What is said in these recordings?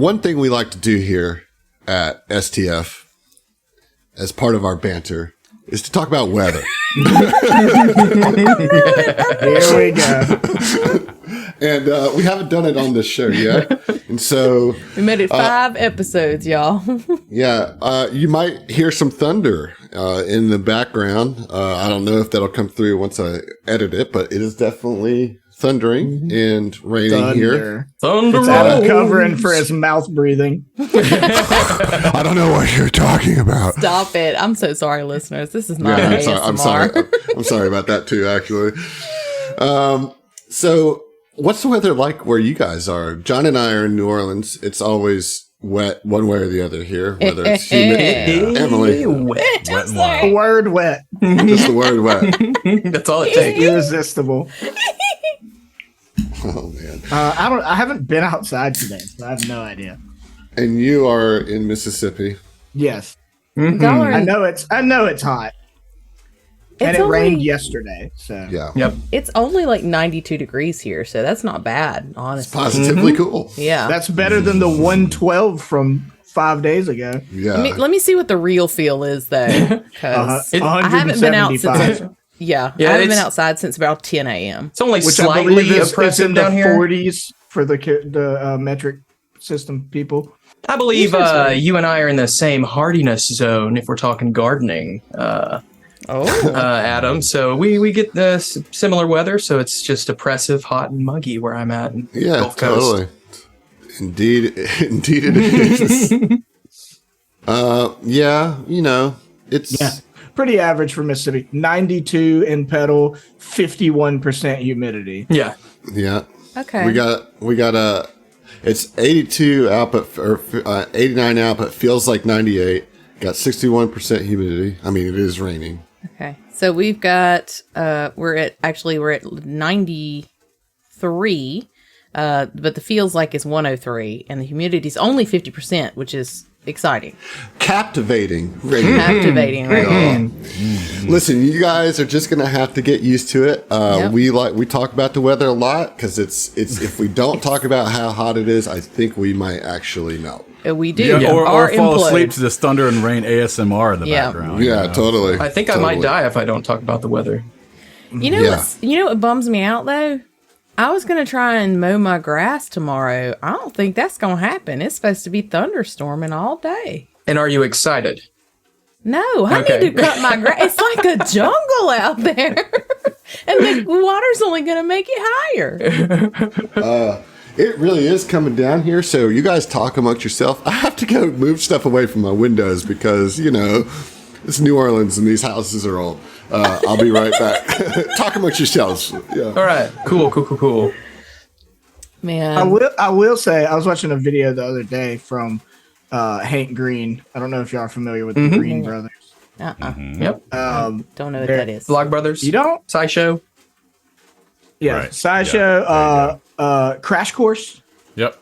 one thing we like to do here at STF as part of our banter is to talk about weather. Here we go. And we haven't done it on this show yet. And so We made it 5 episodes, y'all. yeah, you might hear some thunder in the background. I don't know if that'll come through once I edit it, but it is definitely thundering and raining here. Thunder It's Adam covering for his mouth breathing. I don't know what you're talking about. Stop it. I'm so sorry, listeners. This is not Yeah, ASMR. I'm sorry. I'm sorry about that too, actually. So what's the weather like where you guys are? John and I are in New Orleans. It's always wet one way or the other here, whether it's humid. Emily, wet. The word wet. just the word wet. That's all it takes. Irresistible. Oh man. I haven't been outside today, so I have no idea. And you are in Mississippi. Yes. Y'all are- I know it's hot. And it rained yesterday, so Yeah. Yep. It's only like 92 degrees here, so that's not bad, honestly. Positively cool. Yeah. that's better than the 112 from 5 days ago. Yeah. Let me see what the real feel is, though. Because I haven't been out since. 175. Yeah, Yeah, I haven't been it's- outside since about 10 a.m. It's only Which I slightly believe is oppressive in the down here. 40s for the metric system people. I believe you and I are in the same hardiness zone if we're talking gardening, Adam. So we get the similar weather, so it's just oppressive, hot, and muggy where I'm at. In Yeah, Gulf Coast. totally. Indeed it is. Yeah, it's Pretty average for Mississippi. 92 in Petal, 51% humidity. Yeah. yeah. Okay. We got it's 82 out, but 89 out, but feels like 98. Got 61% humidity. I mean, it is raining. Okay. So we've got we're at 93, but the feels like it's 103, and the humidity is only 50%, which is exciting, Captivating radio. captivating, right? Listen, you guys are just gonna have to get used to it. Yep. We talk about the weather a lot because it's if we don't talk about how hot it is, I think we might actually melt. We do, Yeah, or fall implode. asleep to this thunder and rain ASMR in the Yeah. background. Yeah, totally. I think I might die if I don't talk about the weather. You know Yeah. what bums me out though? I was gonna try and mow my grass tomorrow. I don't think that's gonna happen. It's supposed to be thunderstorming all day. And are you excited? No, I Okay. need to cut my grass. It's like a jungle out there, and the water's only gonna make it higher. It really is coming down here. So you guys talk amongst yourself. I have to go move stuff away from my windows because it's New Orleans and these houses are old. I'll be right back. Talk amongst yourselves. Yeah. All right. Cool. Man, I will say I was watching a video the other day from Hank Green. I don't know if y'all are familiar with the Green brothers. Yep. don't know what that is. Vlog Brothers. You don't? SciShow. Yeah, Right. SciShow, Crash Course. Yep.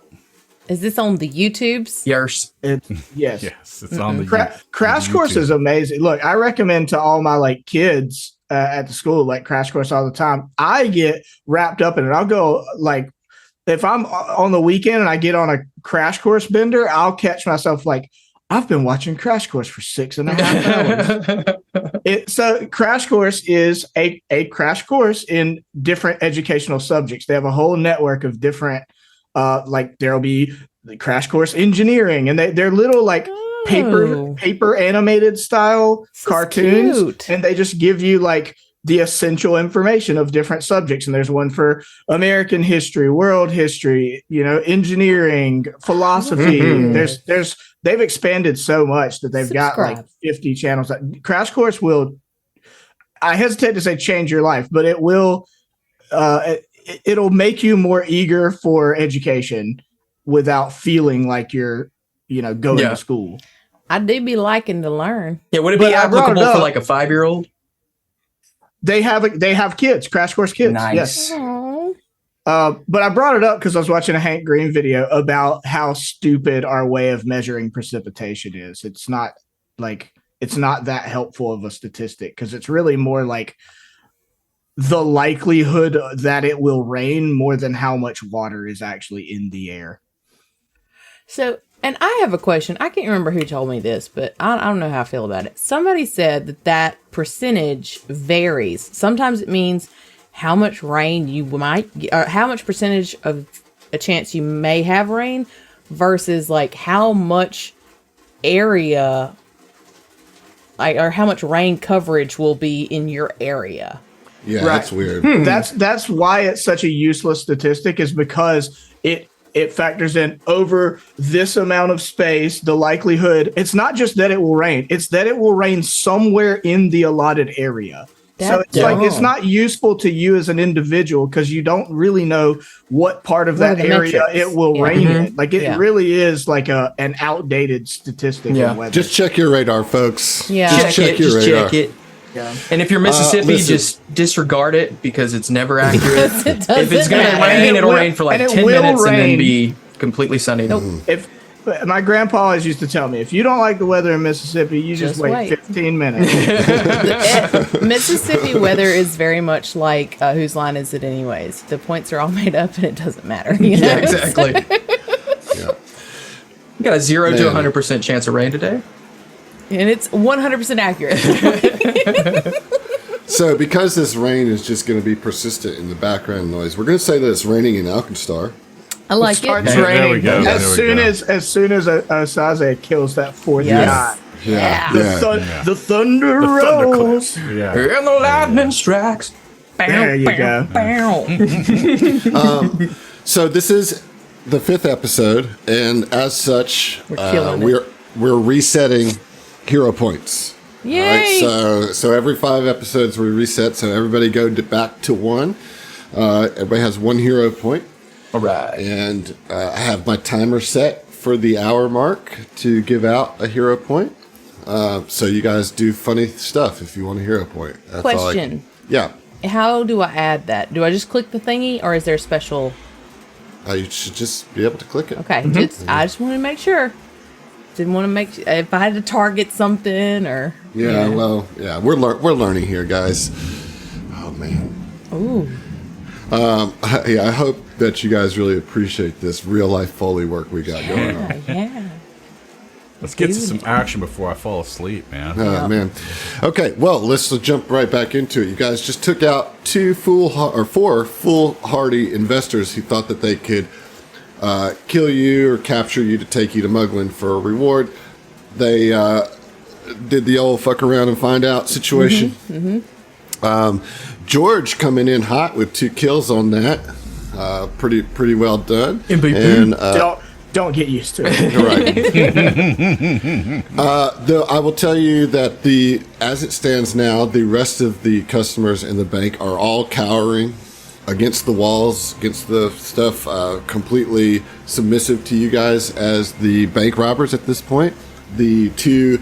Is this on the YouTubes? Yes. Yes. Yes, it's on the Crash Course is amazing. Look, I recommend to all my kids at the school Crash Course all the time. I get wrapped up in it. I'll go if I'm on the weekend and I get on a Crash Course bender, I'll catch myself I've been watching Crash Course for 6.5 hours. So Crash Course is a crash course in different educational subjects. They have a whole network of different, there'll be the Crash Course engineering, and they're little paper animated style cartoons, cute. and they just give you the essential information of different subjects. And there's one for American history, world history, engineering, philosophy. They've expanded so much that they've got Subscribe. 50 channels. Crash Course will, I hesitate to say change your life, but it will, it'll make you more eager for education without feeling like you're, going to school. I do be liking to learn. Yeah. Would it But be I brought it applicable for up. a 5-year-old? They have kids, Crash Course kids. Nice. Yes. Oh, But I brought it up because I was watching a Hank Green video about how stupid our way of measuring precipitation is. It's not that helpful of a statistic because it's really more the likelihood that it will rain more than how much water is actually in the air. So, and I have a question. I can't remember who told me this, but I don't know how I feel about it. Somebody said that percentage varies. Sometimes it means how much rain you might, or how much percentage of a chance you may have rain versus like how much area, like, or how much rain coverage will be in your area. Yeah, Right. that's weird. That's why it's such a useless statistic, is because it factors in over this amount of space, the likelihood. It's not just that it will rain, it's that it will rain somewhere in the allotted area. So it's like it's not useful to you as an individual because you don't really know what part of What are that the area metrics? it will Yeah. rain in. Like it Yeah. really is like an outdated statistic Yeah. of weather. Just check your radar, folks. Yeah. Just check your radar. check it. Yeah. And if you're Mississippi, listen. just disregard it because it's never accurate. It If it's doesn't going to matter. rain, And it it'll will- rain for like and it 10 will minutes and then rain. be completely sunny. If my grandpa always used to tell me, if you don't like the weather in Mississippi, you just wait 15 minutes. Mississippi weather is very much like whose line is it anyways? The points are all made up and it doesn't matter. You know? Yeah, exactly. Yeah. You got a 0 to Man. 100% chance of rain today. And it's 100% accurate. So, because this rain is just going to be persistent in the background noise, we're going to say that it's raining in Alkenstar. I like Starts it. There raining we go. as There we soon go. as soon as Asaze kills that fourth Yes. guy. Yeah. Yeah. Yeah. The thunder Thunderclap. rolls. Yeah. And the lightning strikes. There you go. So, this is the 5th episode, and as such, We're killing it. we're resetting hero points. Yay! So every 5 episodes we reset. So everybody back to 1. Everybody has 1 hero point, All right. and I have my timer set for the hour mark to give out a hero point. So you guys do funny stuff if you want a hero point. That's all Question. yeah, How do I add that? Do I just click the thingy or is there a special? you should just be able to click it. Okay, I just want to make sure. Didn't want to make if I had to target something or. Yeah, well, yeah, we're learning here, guys. Oh man. Ooh. I hope that you guys really appreciate this real life Foley work we got going on. Yeah. Let's get to some action before I fall asleep, man. Oh man. Okay, well, let's jump right back into it. You guys just took out 4 foolhardy investors who thought that they could kill you or capture you to take you to Muglin for a reward. They did the old fuck around and find out situation. George coming in hot with 2 kills on that. Pretty well done. MVP. And Don't get used to it. right. Though I will tell you that as it stands now, the rest of the customers in the bank are all cowering against the walls, against the stuff, completely submissive to you guys as the bank robbers at this point. The 2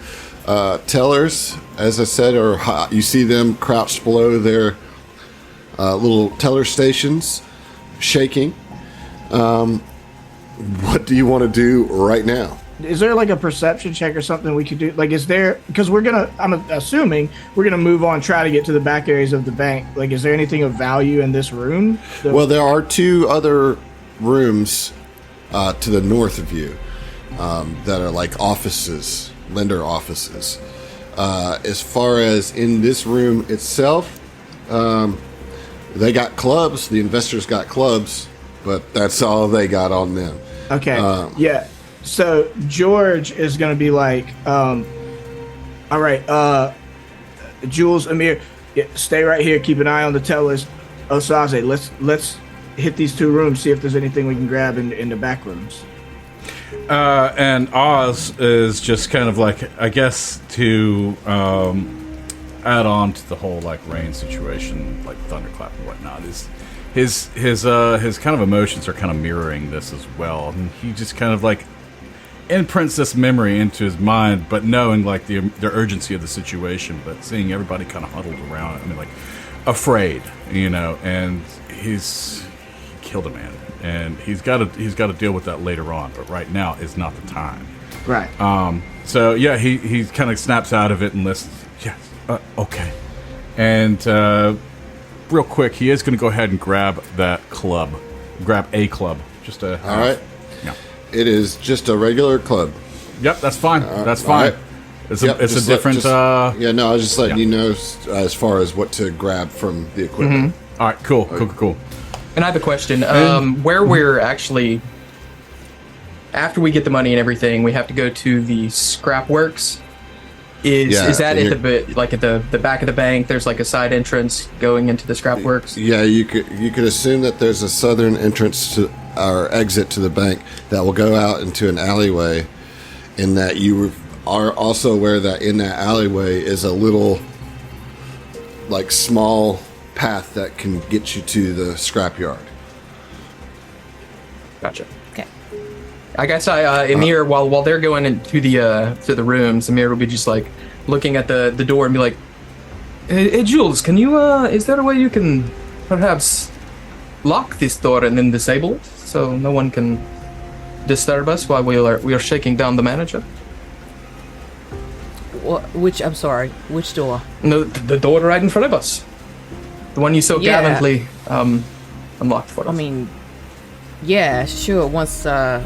tellers, as I said, you see them crouched below their little teller stations, shaking. What do you want to do right now? Is there like a perception check or something we could do? Like, is there, because I'm assuming we're going to move on, try to get to the back areas of the bank. Like, is there anything of value in this room? Well, there are 2 other rooms to the north of you that are like offices, lender offices. As far as in this room itself, they got clubs. The investors got clubs, but that's all they got on them. Okay. Yeah. So George is going to be like, all right, Jules, Amir, stay right here. Keep an eye on the tellers. Osaze, let's hit these 2 rooms, see if there's anything we can grab in the back rooms. And Oz is just kind of like, I guess, to add on to the whole like rain situation, like thunderclap and whatnot. His kind of emotions are kind of mirroring this as well, and he just kind of like imprints this memory into his mind, but knowing like the urgency of the situation, but seeing everybody kind of huddled around. I mean, like afraid, and he killed a man, and he's got to deal with that later on. But right now is not the time. Right. So yeah, he kind of snaps out of it and listens. Yes, okay, and real quick, he is going to go ahead and grab a club, just a. All right. Yeah. It is just a regular club. Yep, that's fine. That's fine. Right. It's Yep, a different. yeah, no, I was just letting you know as far as what to grab from the equipment. All right, cool. And I have a question. Where we're actually, after we get the money and everything, we have to go to the scrap works. Is that at the back of the bank? There's like a side entrance going into the scrap works. Yeah, you could assume that there's a southern entrance to our exit to the bank that will go out into an alleyway, and that you are also aware that in that alleyway is a little, like, small path that can get you to the scrapyard. Gotcha. Okay. I guess Amir, while they're going into the rooms, Amir will be just like looking at the door and be like, "Hey, Jules, can you? Is there a way you can perhaps lock this door and then disable it so no one can disturb us while we are shaking down the manager?" I'm sorry, which door? No, the door right in front of us, the one you so gallantly unlocked for us. I mean, yeah, sure. Once the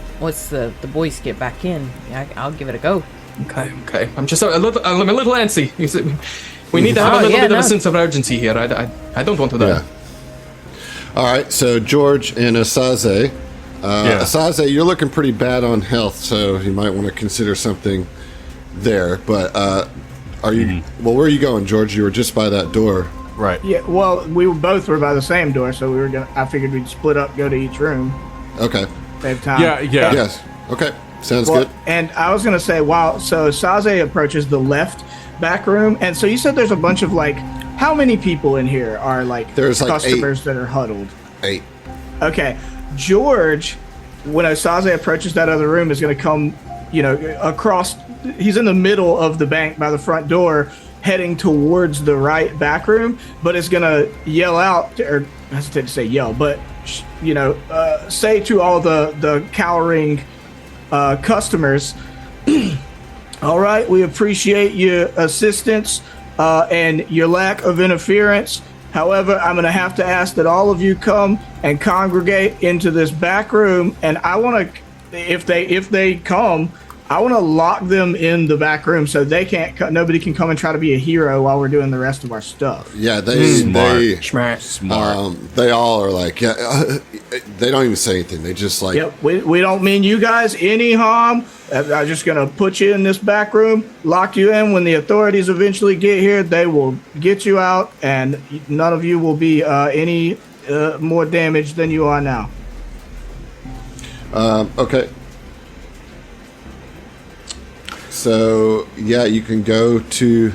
boys get back in, I'll give it a go. Okay. I'm just I'm a little antsy. You see, we need to have a little bit of a sense of urgency here. I don't want to die. Yeah. All right, so George and Asaze. Asaze, you're looking pretty bad on health, so you might want to consider something there. But are you? Well, where are you going, George? You were just by that door. Right. Yeah, well, we were by the same door, so I figured we'd split up, go to each room. Okay. Save time. Yeah. Yes. Okay. Sounds good. And I was gonna say, so Saze approaches the left back room, and so you said there's a bunch of, like, how many people in here are like There's like customers that are huddled? 8. Okay, George, when Osaze approaches that other room, is going to come, across. He's in the middle of the bank by the front door, heading towards the right back room, but is going to yell out, or I hesitate to say yell, but say to all the cowering customers, "All right, we appreciate your assistance and your lack of interference. However, I'm going to have to ask that all of you come and congregate into this back room, and I want to, if they come, I want to lock them in the back room so they can't. Nobody can come and try to be a hero while we're doing the rest of our stuff." Yeah, they Smart. they all are like, they don't even say anything. They just like, Yep, we don't mean you guys any harm. I'm just going to put you in this back room, lock you in. When the authorities eventually get here, they will get you out, and none of you will be any more damaged than you are now. okay. So, yeah, you can go to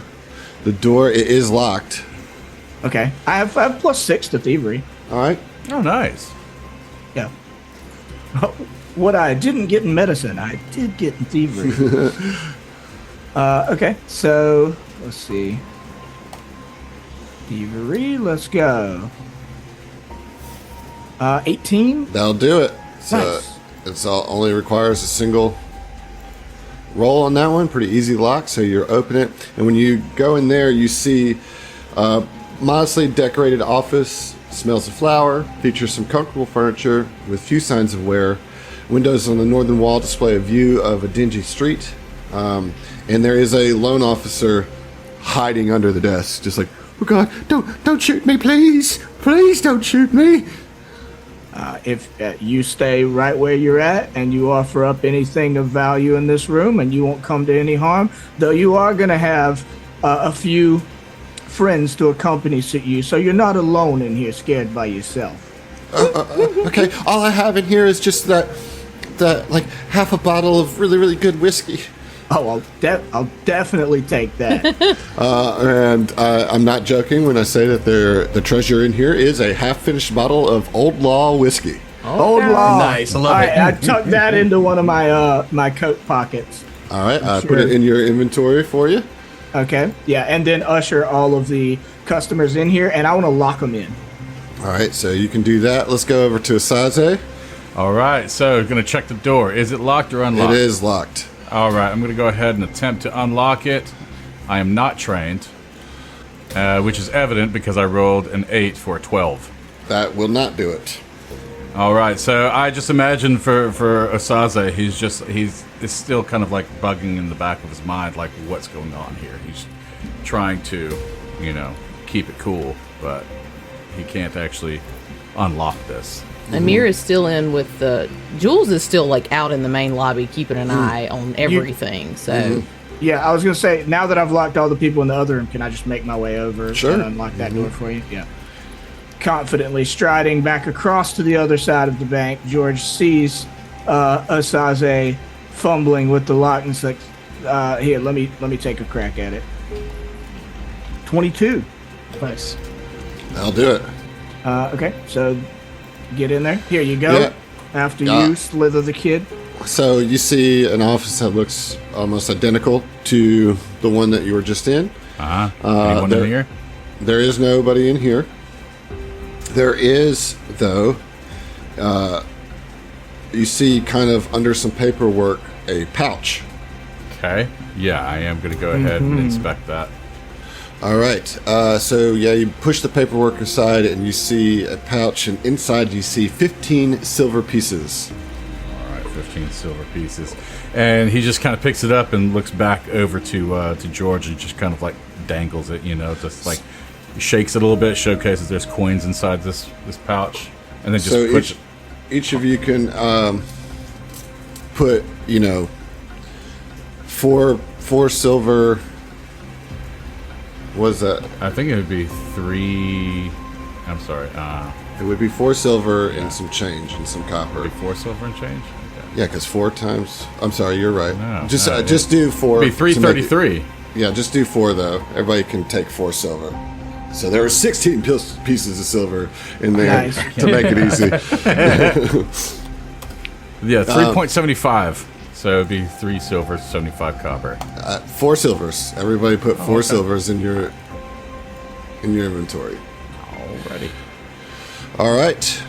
the door. It is locked. Okay. I have +6 to thievery. All right. Oh, nice. Yeah. What I didn't get in medicine, I did get in thievery. Okay, so let's see. Thievery, let's go. 18? That'll do it. So Nice. it's only requires a single roll on that one. Pretty easy lock. So you open it, and when you go in there, you see a modestly decorated office. Smells of flower. Features some comfortable furniture with few signs of wear. Windows on the northern wall display a view of a dingy street, and there is a loan officer hiding under the desk, just like, "Oh God, don't shoot me, please don't shoot me." If you stay right where you're at and you offer up anything of value in this room and you won't come to any harm, though you are going to have a few friends to accompany you, so you're not alone in here scared by yourself. Okay, all I have in here is just that like half a bottle of really, really good whiskey. Oh, I'll definitely take that. And I'm not joking when I say that the treasure in here is a half-finished bottle of Old Law whiskey. Old Law. Nice, I love All it. right, I tucked that into one of my coat pockets. All right, I Sure. put it in your inventory for you. Okay, yeah, and then usher all of the customers in here, and I want to lock them in. All right, so you can do that. Let's go over to Asaze. All right, so gonna check the door. Is it locked or unlocked? It is locked. All right, I'm gonna go ahead and attempt to unlock it. I am not trained, which is evident because I rolled an 8 for a 12. That will not do it. All right, so I just imagine for Osaze, it's still kind of like bugging in the back of his mind, like what's going on here. He's trying to, keep it cool, but he can't actually unlock this. Amir is still in with the Jules is still like out in the main lobby keeping an eye on everything. So Yeah, I was gonna say, now that I've locked all the people in the other room, can I just make my way over and unlock that door for you? Yeah. Confidently striding back across to the other side of the bank, George sees Osaze fumbling with the lock and says, "Here, let me take a crack at it." 22. Nice. I'll do it. Okay, so get in there. Here you go. Yeah. After you, Slither the Kid. So you see an office that looks almost identical to the one that you were just in. Anyone in here? There is nobody in here. There is, though, you see kind of under some paperwork a pouch. Okay. Yeah, I am going to go ahead and inspect that. All right. So, you push the paperwork aside and you see a pouch, and inside you see 15 silver pieces. All right, 15 silver pieces. And he just kind of picks it up and looks back over to George and just kind of like dangles it, just like shakes it a little bit, showcases there's coins inside this pouch, and then just puts each of you can put, four silver. What is that? I think it would be 3. I'm sorry. It would be 4 silver and some change and some copper. Would be 4 silver and change. Okay. Yeah, because 4 times. I'm sorry, you're right. No, just do 4. It'd be 333. Yeah, just do 4 though. Everybody can take 4 silver. So there were 16 pieces of silver in there to make it easy. Yeah, 3.75. So it'd be 3 silver, 75 copper. 4 silvers. Everybody put 4 silvers in your inventory. Alrighty. All right.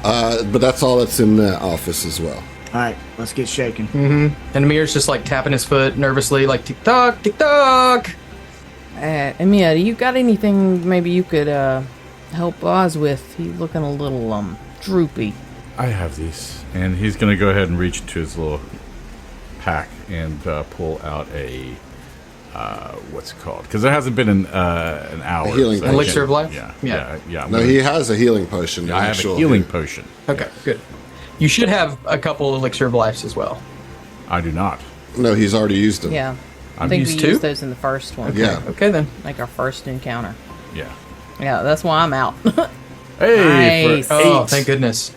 But that's all that's in the office as well. All right, let's get shaking. Mm-hmm. And Amir's just like tapping his foot nervously, like tick tock, tick tock. Amir, you got anything maybe you could help Oz with? He's looking a little droopy. I have these. And he's going to go ahead and reach into his little pack and pull out a, what's it called? Because it hasn't been an hour. A healing potion. Elixir of life? Yeah. No, he has a healing potion. I have a healing potion. Okay, good. You should have a couple elixir of lives as well. I do not. No, he's already used them. Yeah. I I've think we used 2? used those in the first one. Yeah. Okay then. Like our first encounter. Yeah. Yeah, that's why I'm out. Hey! Nice. For Oh, 8. thank goodness.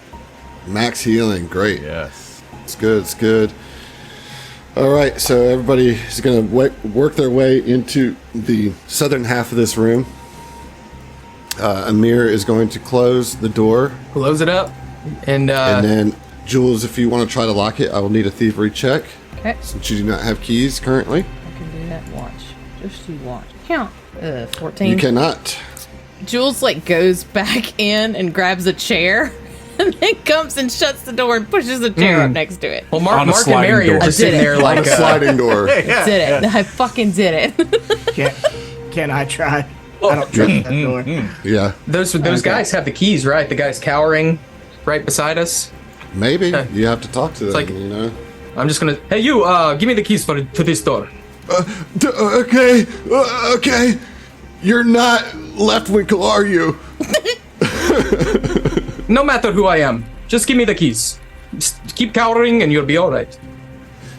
Max healing. Great. Yes. It's good. It's good. All right. So everybody is going to work their way into the southern half of this room. Amir is going to close the door. Close it up. And And then, Jules, if you want to try to lock it, I will need a thievery check. Okay. Since you do not have keys currently. I can do that. Watch. Just you watch. Count. 14. You cannot. Jules like goes back in and grabs a chair and then comes and shuts the door and pushes the chair up next to it. well, On a Mark and sliding Mary door. are just I did sitting it. there On like a sliding door. Did it. I fucking did it. Can I try? I don't trust that door. Yeah. those guys have the keys, right? The guy's cowering right beside us. Maybe. You have to talk to them, like- I'm just gonna. Hey, you! Give me the keys to this door. Okay. Okay. You're not Leftwinkle, are you? No matter who I am, just give me the keys. Just keep cowering, and you'll be all right.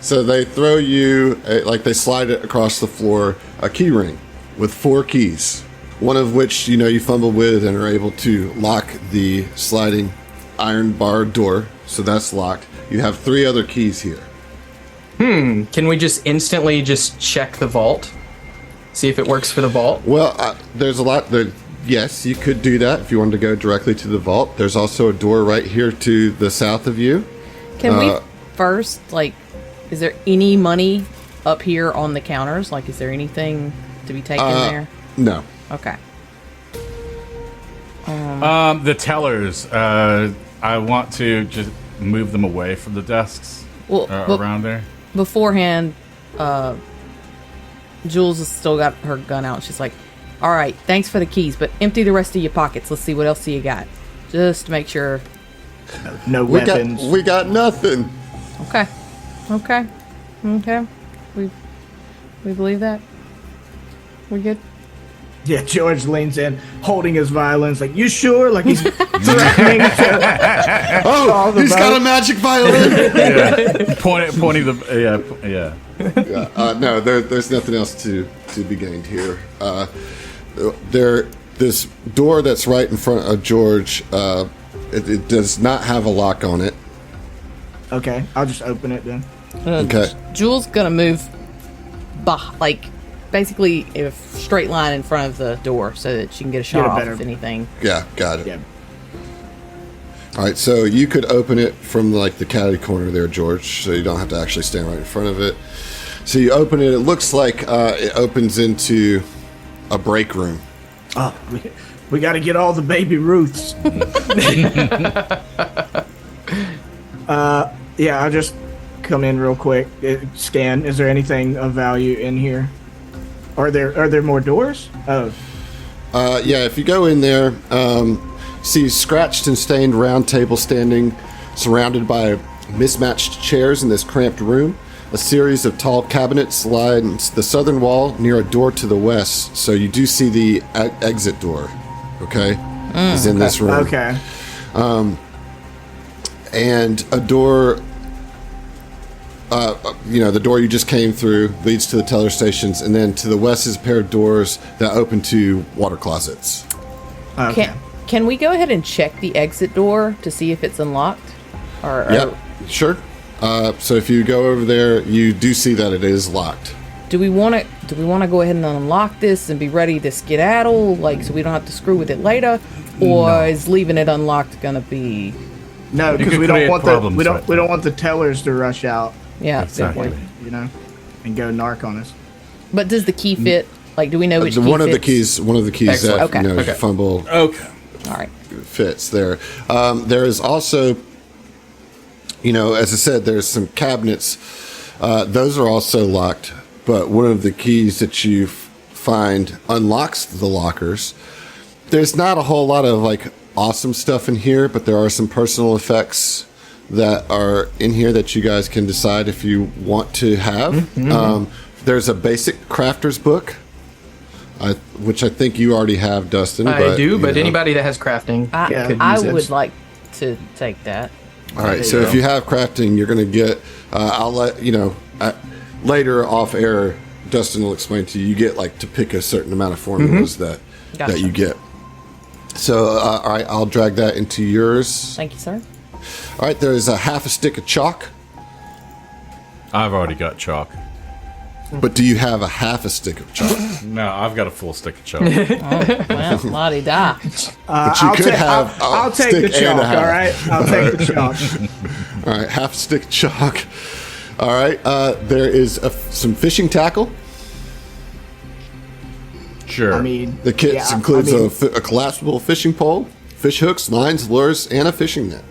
So they throw you, they slide it across the floor, a key ring with 4 keys. One of which, you fumble with and are able to lock the sliding iron bar door. So that's locked. You have 3 other keys here. Can we just instantly just check the vault? See if it works for the vault? Well, there's a lot there. Yes, you could do that if you wanted to go directly to the vault. There's also a door right here to the south of you. Can we first, is there any money up here on the counters? Like, is there anything to be taken there? No. Okay. The tellers, I want to just move them away from the desks Well, around there. beforehand, Jules has still got her gun out. She's like, all right, thanks for the keys, but empty the rest of your pockets. Let's see what else you got. Just to make sure No weapons. We got nothing. Okay. We believe that. We good? Yeah, George leans in, holding his violins, like, you sure? Like he's threatening to. Oh, he's got a magic violin. Yeah. Pointing the. Yeah. No, there's nothing else to be gained here. This door that's right in front of George, it does not have a lock on it. Okay, I'll just open it then. Okay. Jules gonna move, basically a straight line in front of the door so that she can get a shot off if anything. Yeah, got it. Yeah. All right, so you could open it from like the caddy corner there, George, so you don't have to actually stand right in front of it. So you open it. It looks like it opens into a break room. Oh, we got to get all the baby Ruths. Yeah, I'll just come in real quick. Scan. Is there anything of value in here? Are there more doors? Oh. Yeah, if you go in there, see scratched and stained round table standing, surrounded by mismatched chairs in this cramped room. A series of tall cabinets lines the southern wall near a door to the west, so you do see the exit door. Okay, is in this room. Okay. And a door. The door you just came through leads to the teller stations, and then to the west is a pair of doors that open to water closets. Okay. Can we go ahead and check the exit door to see if it's unlocked? Yep, sure. So if you go over there, you do see that it is locked. Do we want to go ahead and unlock this and be ready to skedaddle, so we don't have to screw with it later, or is leaving it unlocked gonna be? No, because we don't want the tellers to rush out. Yeah, exactly. And go narc on us. But does the key fit? Do we know which key one of fits? the keys Excellent. that Okay. fumble Okay. All right. fits there. There is also, as I said, there's some cabinets. Those are also locked, but one of the keys that you find unlocks the lockers. There's not a whole lot of awesome stuff in here, but there are some personal effects that are in here that you guys can decide if you want to have. Mm-hmm. There's a basic crafter's book, which I think you already have, Dustin. I do, but anybody that has crafting could I use it. would like to take that. All right, so if you have crafting, you're going to get, I'll let, later off air, Dustin will explain to you, you get to pick a certain amount of formulas that you get. So, all right, I'll drag that into yours. Thank you, sir. All right, there's a half a stick of chalk. I've already got chalk. But do you have a half a stick of chalk? No, I've got a full stick of chalk. Well, la-di-da. But you could have I'll take the chalk, all right? I'll take the chalk. All right, half a stick of chalk. All right, there is some fishing tackle. Sure. I mean, The kit includes a collapsible fishing pole, fish hooks, lines, lures, and a fishing net.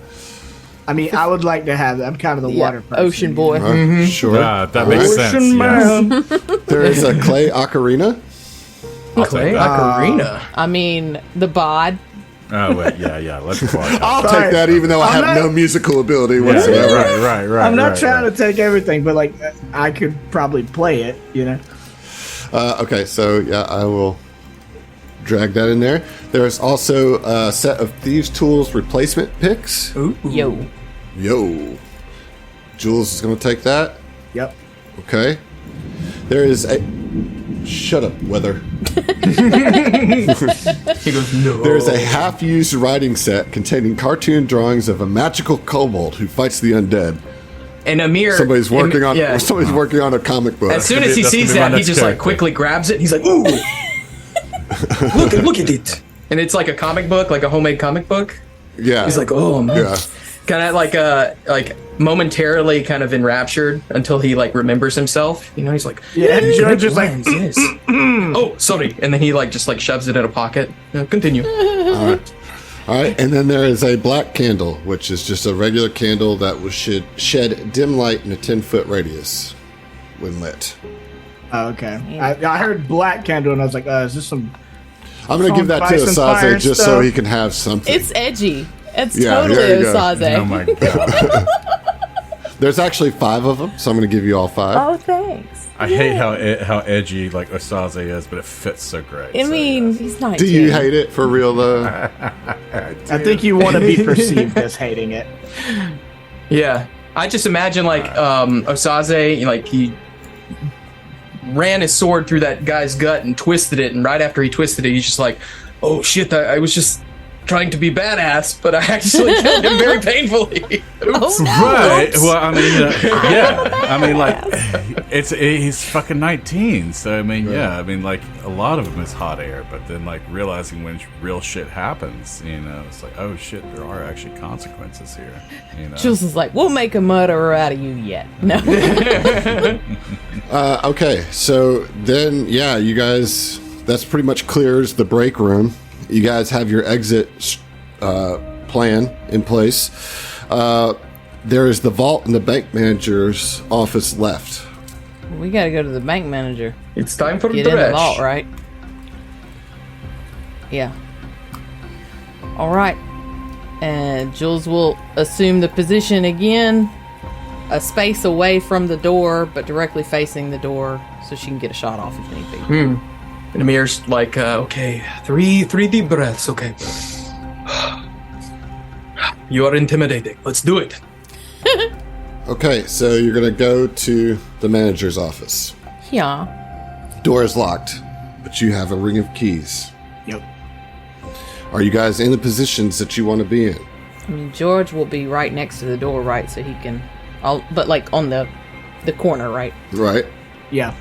I mean, I would like to have that. I'm kind of the water person. Ocean boy. All right, sure. That makes sense. Ocean man. There is a clay ocarina. Clay ocarina. I mean, the bod. Oh, wait, yeah. Let's go. I'll take that, even though I have no musical ability whatsoever. Right. I'm not trying to take everything, but I could probably play it, Okay, so yeah, I will drag that in there. There's also a set of Thieves' Tools replacement picks. Ooh. Yo. Jules is going to take that. Yep. Okay. There is a... Shut up, Weather. He goes, no. There's a half-used writing set containing cartoon drawings of a magical kobold who fights the undead. And Amir... Somebody's working on a comic book. As soon as he sees that, he just quickly grabs it. And he's like, ooh. look at it. And it's like a comic book, like a homemade comic book. Yeah. He's like, oh, man. Yeah. Kind of like momentarily kind of enraptured until he remembers himself. He's like, Yeah, George is what like, is this? Oh, sorry. And then he just shoves it in a pocket. Continue. All right, and then there is a black candle, which is just a regular candle that will shed dim light in a 10-foot radius when lit. oh, okay. I heard black candle, and I was like, is this some... I'm going to give that to Spice and Fire Asaze just so stuff. he can have something. It's edgy. It's Yeah, totally there you go. Osaze. Oh my god. There's actually 5 of them, so I'm going to give you all 5. Oh, thanks. I hate how edgy like Osaze is, but it fits so great. I so, mean, yeah. he's 19. Do you hate it for real, though? I think you want to be perceived as hating it. Yeah, I just imagine like Osaze, like he ran his sword through that guy's gut and twisted it, and right after he twisted it, he's just like, "Oh shit! I was just trying to be badass, but I actually killed him very painfully." Oh, no. Right. Oops. Well, I mean, yeah. I mean, like, he's fucking 19. So I mean, yeah. I mean, like, a lot of them is hot air, but then like realizing when real shit happens, you know, it's like, oh shit, there are actually consequences here. You know. Jules is like, we'll make a murderer out of you yet. No. Okay, so then, yeah, you guys, that's pretty much clears the break room. You guys have your exit plan in place. There is the vault and the bank manager's office left. We got to go to the bank manager. It's time for Get in the Dresh. vault, right? Yeah. All right. And Jules will assume the position again, a space away from the door, but directly facing the door, so she can get a shot off if need be. And Amir's like, okay, three deep breaths, okay. You are intimidating. Let's do it. Okay, so you're going to go to the manager's office. Yeah. Door is locked, but you have a ring of keys. Yep. Are you guys in the positions that you want to be in? I mean, George will be right next to the door, right? So he can, but like on the corner, right? Right. Yeah.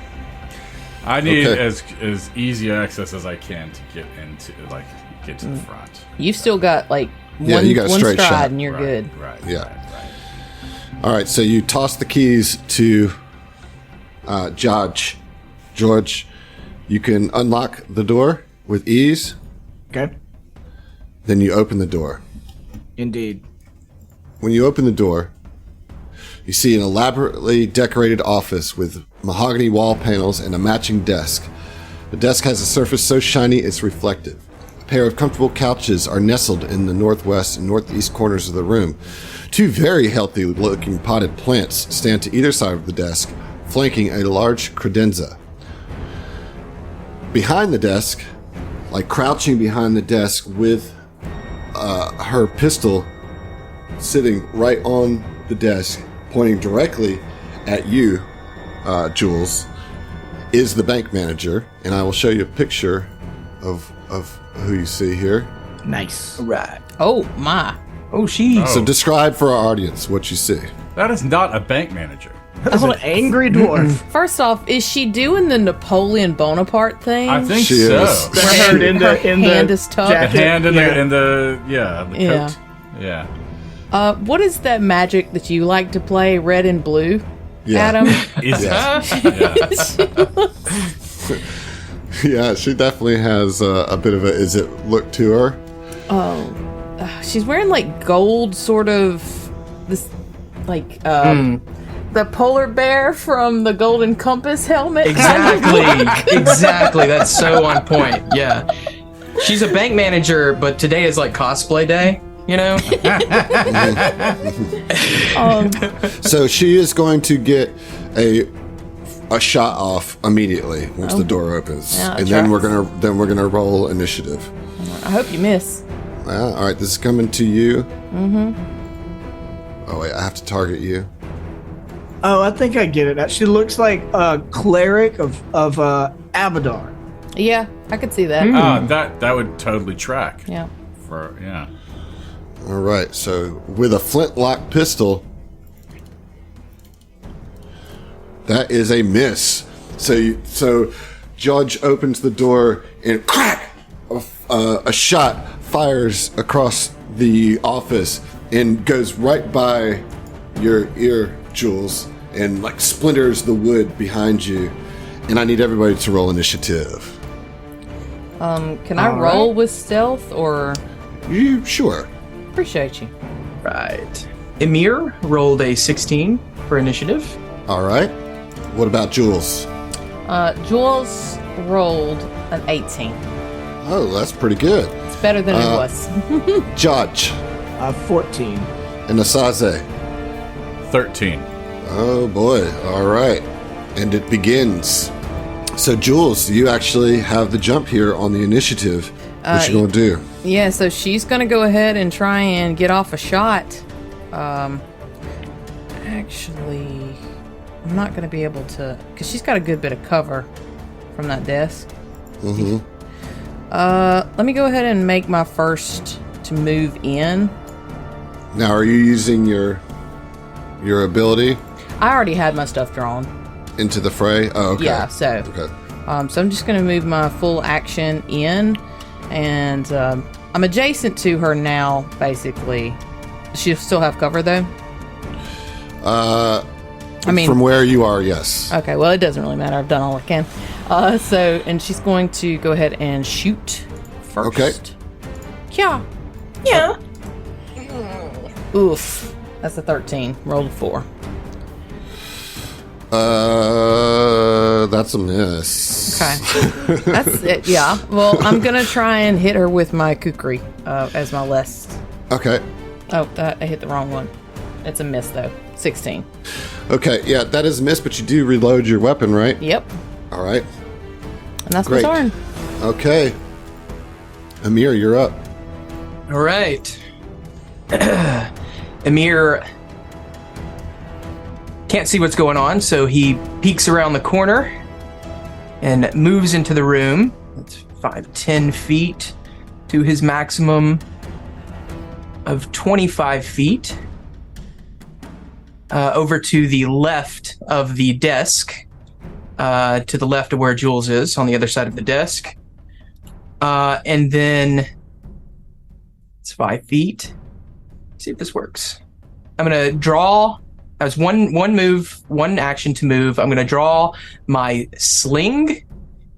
I need Okay. as easy access as I can to get to the front. You've still got like Yeah, one, you got a one straight stride shot. and you're good. Right. Yeah. Right. All right, so you toss the keys to George. You can unlock the door with ease. Okay. Then you open the door. Indeed. When you open the door, you see an elaborately decorated office with mahogany wall panels and a matching desk. The desk has a surface so shiny it's reflective. A pair of comfortable couches are nestled in the northwest and northeast corners of the room. 2 very healthy-looking potted plants stand to either side of the desk, flanking a large credenza. Behind the desk, like crouching behind the desk with her pistol sitting right on the desk, pointing directly at you, Jules, is the bank manager, and I will show you a picture of who you see here. Nice. Right. Oh my! Oh, she. So describe for our audience what you see. That is not a bank manager. That's an angry dwarf. First off, is she doing the Napoleon Bonaparte thing? I think She so. is. The hand in the hand is tucked. The jacket. hand in Yeah. the Yeah. coat. Yeah. What is that magic that you like to play, red and blue, Yeah. Adam? Is Yeah. Yeah, she definitely has a bit of a is it look to her. She's wearing like gold, sort of this, like the polar bear from the Golden Compass helmet. Exactly. That's so on point. Yeah. She's a bank manager, but today is like cosplay day, you know? So she is going to get a shot off immediately once the door opens, Yeah, and then tracks. we're gonna roll initiative. I hope you miss. All right, this is coming to you. Mm-hmm. Oh wait, I have to target you. Oh, I think I get it. She looks like a cleric of Abadar. Yeah, I could see that. That would totally track. Yeah. Yeah. All right, so with a flintlock pistol, that is a miss. So Judge opens the door and crack, a shot fires across the office and goes right by your ear, Jules, and like splinters the wood behind you. And I need everybody to roll initiative. Can I roll with stealth or? You sure? Appreciate you. Right. Emir rolled a 16 for initiative. All right. What about Jules? Jules rolled an 18. Oh, that's pretty good. It's better than it was. Judge. 14. And Asaze. 13. Oh boy. All right. And it begins. So Jules, you actually have the jump here on the initiative. What you gonna do? Yeah, so she's gonna go ahead and try and get off a shot. Actually, I'm not gonna be able to, because she's got a good bit of cover from that desk. Mm-hmm. Let me go ahead and make my first to move in. Now, are you using your ability I already had my stuff drawn. into the fray? Oh, okay. Yeah, so Okay. so I'm just gonna move my full action in, and I'm adjacent to her now. Basically, she'll still have cover though. I mean, From where you are, yes. okay, well, it doesn't really matter. I've done all I can. And she's going to go ahead and shoot first. Okay. Yeah. Yeah. Oof. That's a 13. Rolled a 4. That's a miss. Okay. That's it. Yeah. Well, I'm going to try and hit her with my kukri as my last. Okay. Oh, I hit the wrong one. It's a miss, though. 16. Okay, yeah, that is a miss, but you do reload your weapon, right? Yep. All right. And that's Great. my turn. Okay. Amir, you're up. All right. Amir can't see what's going on, so he peeks around the corner and moves into the room. That's 10 feet to his maximum of 25 feet. Over to the left of the desk, to the left of where Jules is, on the other side of the desk. And then it's 5 feet. Let's see if this works. I'm gonna draw. That was one move, one action to move. I'm gonna draw my sling,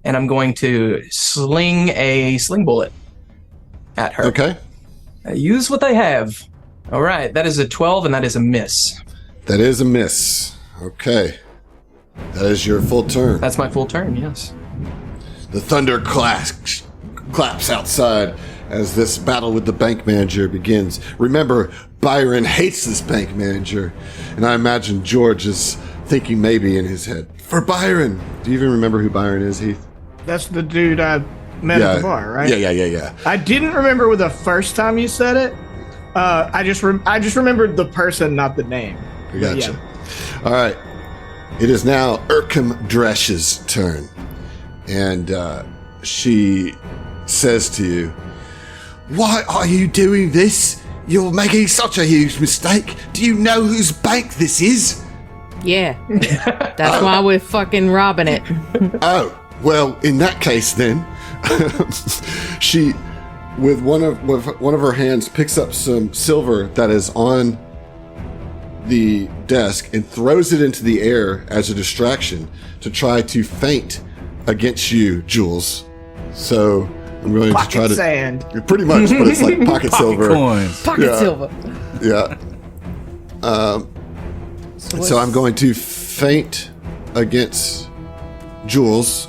and I'm going to sling a sling bullet at her. Okay. Use what I have. All right, that is a 12, and that is a miss. That is a miss. Okay. That is your full turn. That's my full turn, yes. The thunder claps outside as this battle with the bank manager begins. Remember, Byron hates this bank manager, and I imagine George is thinking maybe in his head, for Byron. Do you even remember who Byron is, Heath? That's the dude I met at the bar, right? Yeah. I didn't remember the first time you said it. I just remembered the person, not the name. I gotcha. Yeah. All right. It is now Urkham Dresh's turn. And she says to you, "Why are you doing this? You're making such a huge mistake. Do you know whose bank this is?" Yeah. That's why we're fucking robbing it. Oh, well, in that case then, she, with one of her hands, picks up some silver that is on the desk and throws it into the air as a distraction to try to feint against you, Jules. So I'm going to try to sand. pretty much, but it's like pocket silver. Coins. Pocket silver. Yeah. So I'm going to feint against Jules.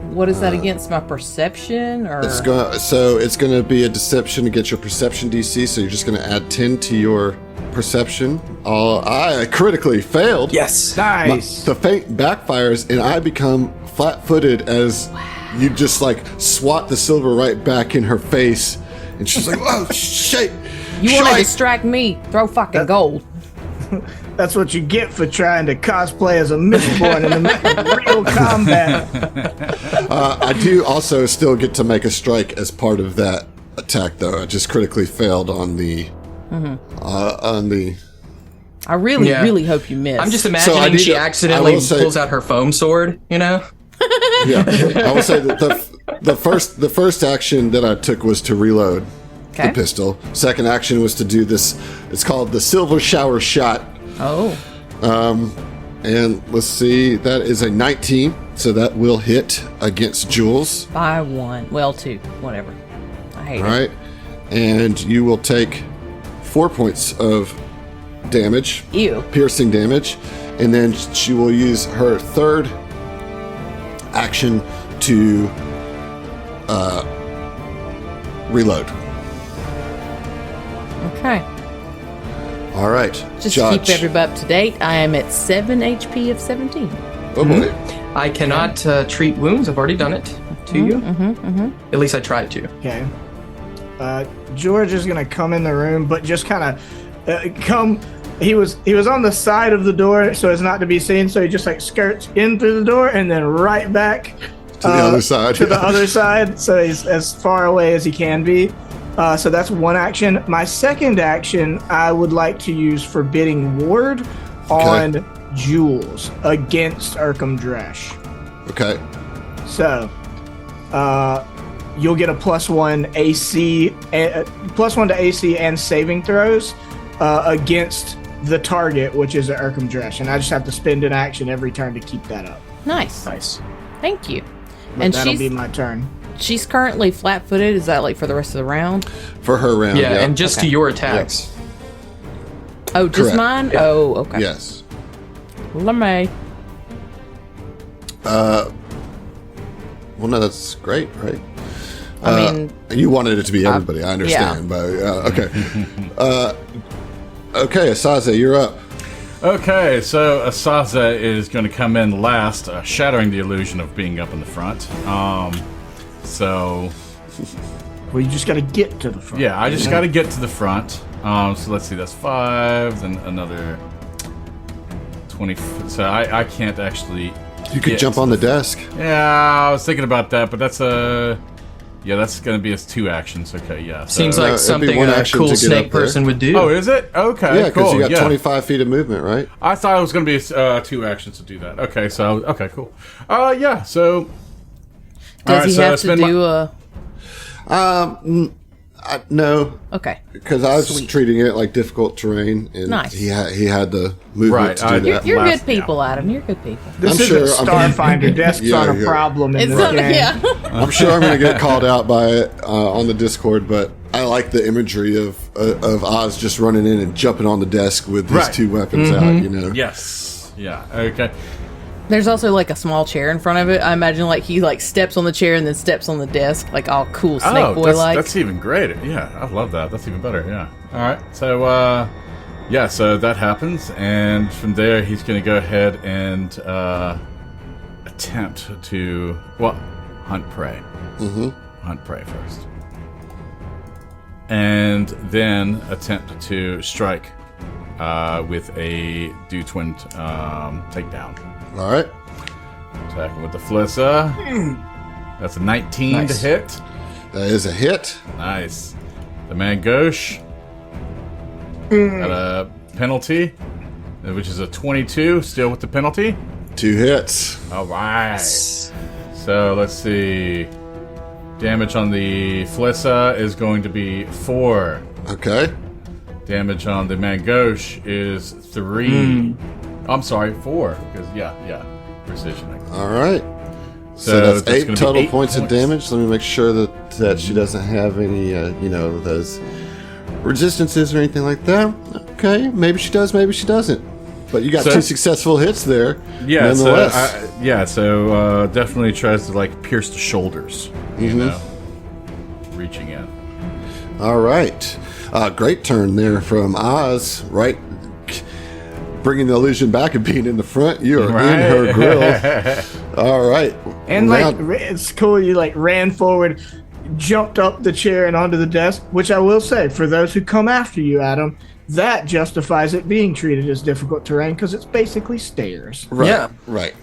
What is that against my perception? Or It's going to be a deception against your perception DC. So you're just going to add 10 to your perception. I critically failed. Yes. Nice. The feint backfires, and I become flat-footed as you just like swat the silver right back in her face, and she's like, "Oh shit! you want to Shite." distract me? Throw fucking gold. That's what you get for trying to cosplay as a Mistborn in the middle of real combat. I do also still get to make a strike as part of that attack, though. I just critically failed on the I really, Yeah. really hope you miss. I'm just So I imagining need she to- I accidentally will say- pulls out her foam sword, you know? Yeah, I will say that the first action that I took was to reload Okay. the pistol. Second action was to do this. It's called the Silver Shower Shot. Oh, And let's see, that is a 19, so that will hit against Jules. by 1. Well, 2. Whatever. I hate All it. right, and you will take 4 points of damage, Ew. piercing damage, and then she will use her third action to reload. Okay. All right. Just Judge. to keep everybody up to date, I am at 7 HP of 17. Oh boy. I cannot treat wounds. I've already done it to you. At least I tried to. Okay. George is gonna come in the room, but just kind of come. He was on the side of the door, so as not to be seen. So he just like skirts in through the door and then right back To the other side. To the other side. So he's as far away as he can be. So that's one action. My second action, I would like to use Forbidding Ward on Jules against Urkham Dresh. Okay. So, you'll get a +1 AC, +1 to AC and saving throws against the target, which is an Urkham Dresh, and I just have to spend an action every turn to keep that up. Nice. Thank you. But And that'll be my turn. she's currently flat-footed. Is that like for the rest of the round? For her round. Yeah, Yeah. and just to your attacks. Oh, just Correct. mine? Oh, okay. Yes. LeMay. Well, no, that's great, right? I mean, You wanted it to be everybody, I understand, but okay. Okay, Asaze, you're up. Okay, so Asaza is going to come in last, shattering the illusion of being up in the front. So Well, you just got to get to the front. yeah, I just got to get to the front. So let's see, that's 5, then another 20. So I can't actually. You could get jump to on the desk. Yeah, I was thinking about that, but that's yeah, that's going to be as 2 actions. Okay, yeah. So. Seems it'd like be something one a action cool to get snake up there. person would do. Oh, is it? Okay, Yeah, because cool. you got 25 feet of movement, right? I thought it was going to be 2 actions to do that. Okay, so okay, cool. Yeah, so does he have to spend do a... No, Okay. because I was Sweet. treating it like difficult terrain, and Nice. he had the movement to do Right, that. You're Last- good people, Adam. You're good people. This I'm isn't sure- Starfinder. Desks Yeah, aren't a yeah. problem in It's this not, game. yeah. I'm sure I'm going to get called out by it on the Discord, but I like the imagery of Oz just running in and jumping on the desk with his Right. 2 weapons out. You know. Yes. Yeah. Okay. There's also like a small chair in front of it. I imagine like he like steps on the chair and then steps on the desk, like all cool Snake Boy like. That's even greater. Yeah, I love that. That's even better. Yeah. All right. So, yeah. So that happens, and from there he's going to go ahead and attempt to hunt prey. Mm-hmm. Hunt prey first, and then attempt to strike with a do twin takedown. All right. Attacking with the Flissa. That's a 19 to hit. That is a hit. Nice. The Mangosh. Got a penalty, which is a 22, still with the penalty. 2 hits. All right. So let's see. Damage on the Flissa is going to be 4. Okay. Damage on the Mangosh is 3. I'm sorry, 4. Because yeah, precision. All right. So that's that's 8 gonna be total 8 points of damage. Let me make sure that she doesn't have any, those resistances or anything like that. Okay, maybe she does, maybe she doesn't. But you got So- 2 successful hits there. Yeah, nonetheless. so definitely tries to like pierce the shoulders, you know, reaching in. All right. Great turn there from Oz, right? Bringing the illusion back and being in the front. You are in her grill. All right. And like, it's cool. You like ran forward, jumped up the chair and onto the desk, which I will say, for those who come after you, Adam, that justifies it being treated as difficult terrain because it's basically stairs. Right, Yeah. right.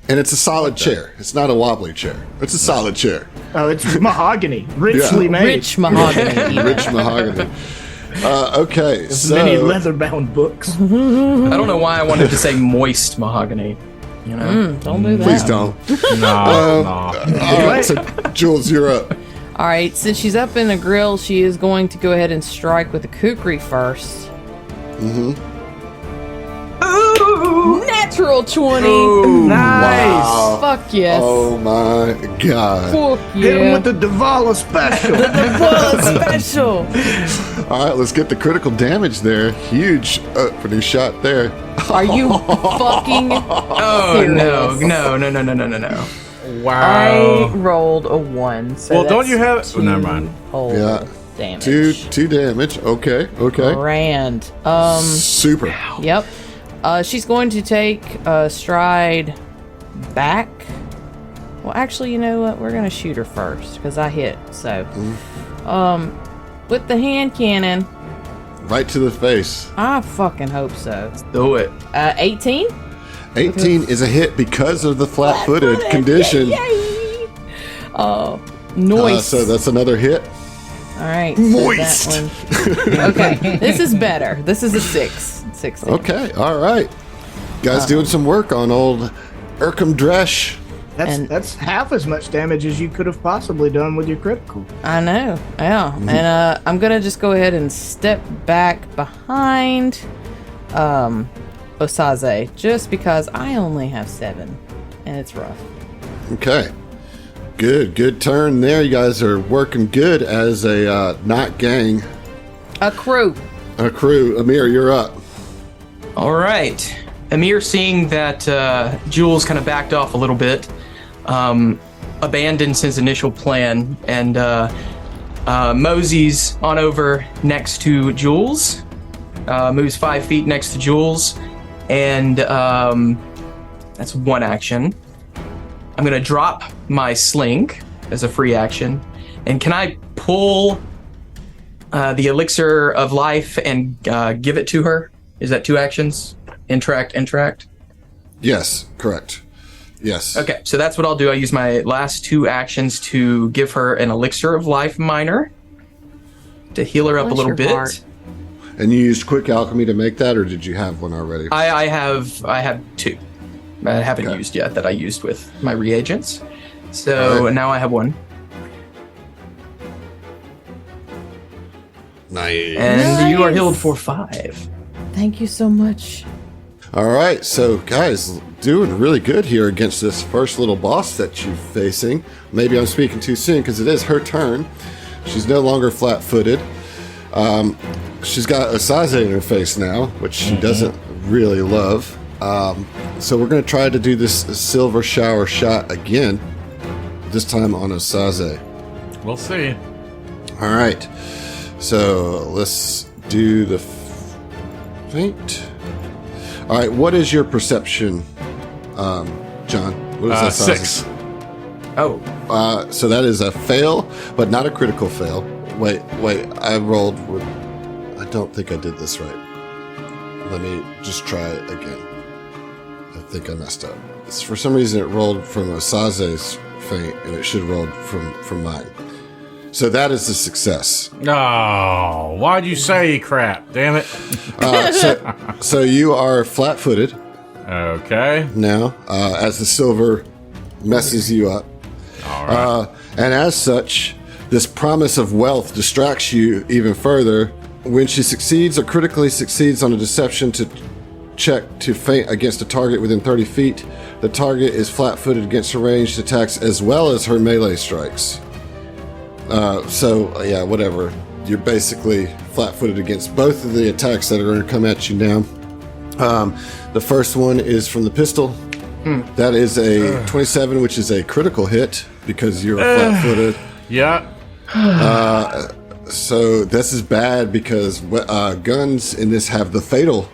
And it's a solid chair. It's not a wobbly chair. It's a solid chair. Oh, it's mahogany, richly made. Rich mahogany. Rich mahogany. Okay, so Many leather-bound books. I don't know why I wanted to say moist mahogany. You know? Don't do that. please don't. No. All right, so Jules, you're up. All right, since she's up in the grill, she is going to go ahead and strike with the kukri first. Ooh! Natural 20. Nice. Wow. Fuck yes. Oh my god. Fuck Hit him yeah. with the Davala special. Well, special. All right, let's get the critical damage there. Huge opening shot there. Are you fucking Oh, serious? no. Wow. I rolled a 1. So Well, don't that's you have- two never mind. whole. Yeah. damage. Two damage. Okay. Grand. Super. Yep. She's going to take a stride back. Well, actually, you know what? We're going to shoot her first because I hit. So, with the hand cannon. Right to the face. I fucking hope so. Do it. 18? 18 is a hit because of the flat-footed condition. Yay! Noise. So that's another hit. All right. Moist. So that one. Okay. This is better. This is a 6. 16. Okay. All right. Guys doing some work on old Urkham Dresh. That's half as much damage as you could have possibly done with your critical. I know. Yeah. And I'm going to just go ahead and step back behind Osaze just because I only have 7 and it's rough. Okay. Good turn there. You guys are working good as a not gang. A crew. Amir, you're up. All right. Amir, seeing that Jules kind of backed off a little bit, abandons his initial plan and moseys on over next to Jules, moves 5 feet next to Jules, and that's one action. I'm going to drop my sling as a free action. And can I pull the elixir of life and give it to her? Is that 2 actions? Interact? Yes, correct. Yes. Okay, so that's what I'll do. I use my last 2 actions to give her an elixir of life minor to heal her up a little bit. Heart. And you used quick alchemy to make that, or did you have one already? I have 2. I haven't used yet that I used with my reagents. So now I have 1. Nice. And you are healed for 5. Thank you so much. All right, so guys, doing really good here against this first little boss that you're facing. Maybe I'm speaking too soon because it is her turn. She's no longer flat-footed. She's got a Saze in her face now, which she doesn't really love. So we're going to try to do this silver shower shot again, this time on a Saze. We'll see. All right, so let's do the feint. All right, what is your perception, John? What is that? 6. Oh. So that is a fail, but not a critical fail. Wait, I rolled with... I don't think I did this right. Let me just try it again. I think I messed up. For some reason, it rolled from a Saze's feint, and it should have rolled from mine. So that is a success. Oh, why'd you say crap? Damn it. So you are flat-footed Okay. now, as the silver messes you up. All right. And as such, this promise of wealth distracts you even further. When she succeeds or critically succeeds on a deception to check to feint against a target within 30 feet, the target is flat-footed against her ranged attacks as well as her melee strikes. Yeah, whatever. You're basically flat-footed against both of the attacks that are going to come at you now. The first one is from the pistol. That is a 27, which is a critical hit because you're flat-footed. Yeah. So this is bad because guns in this have the fatal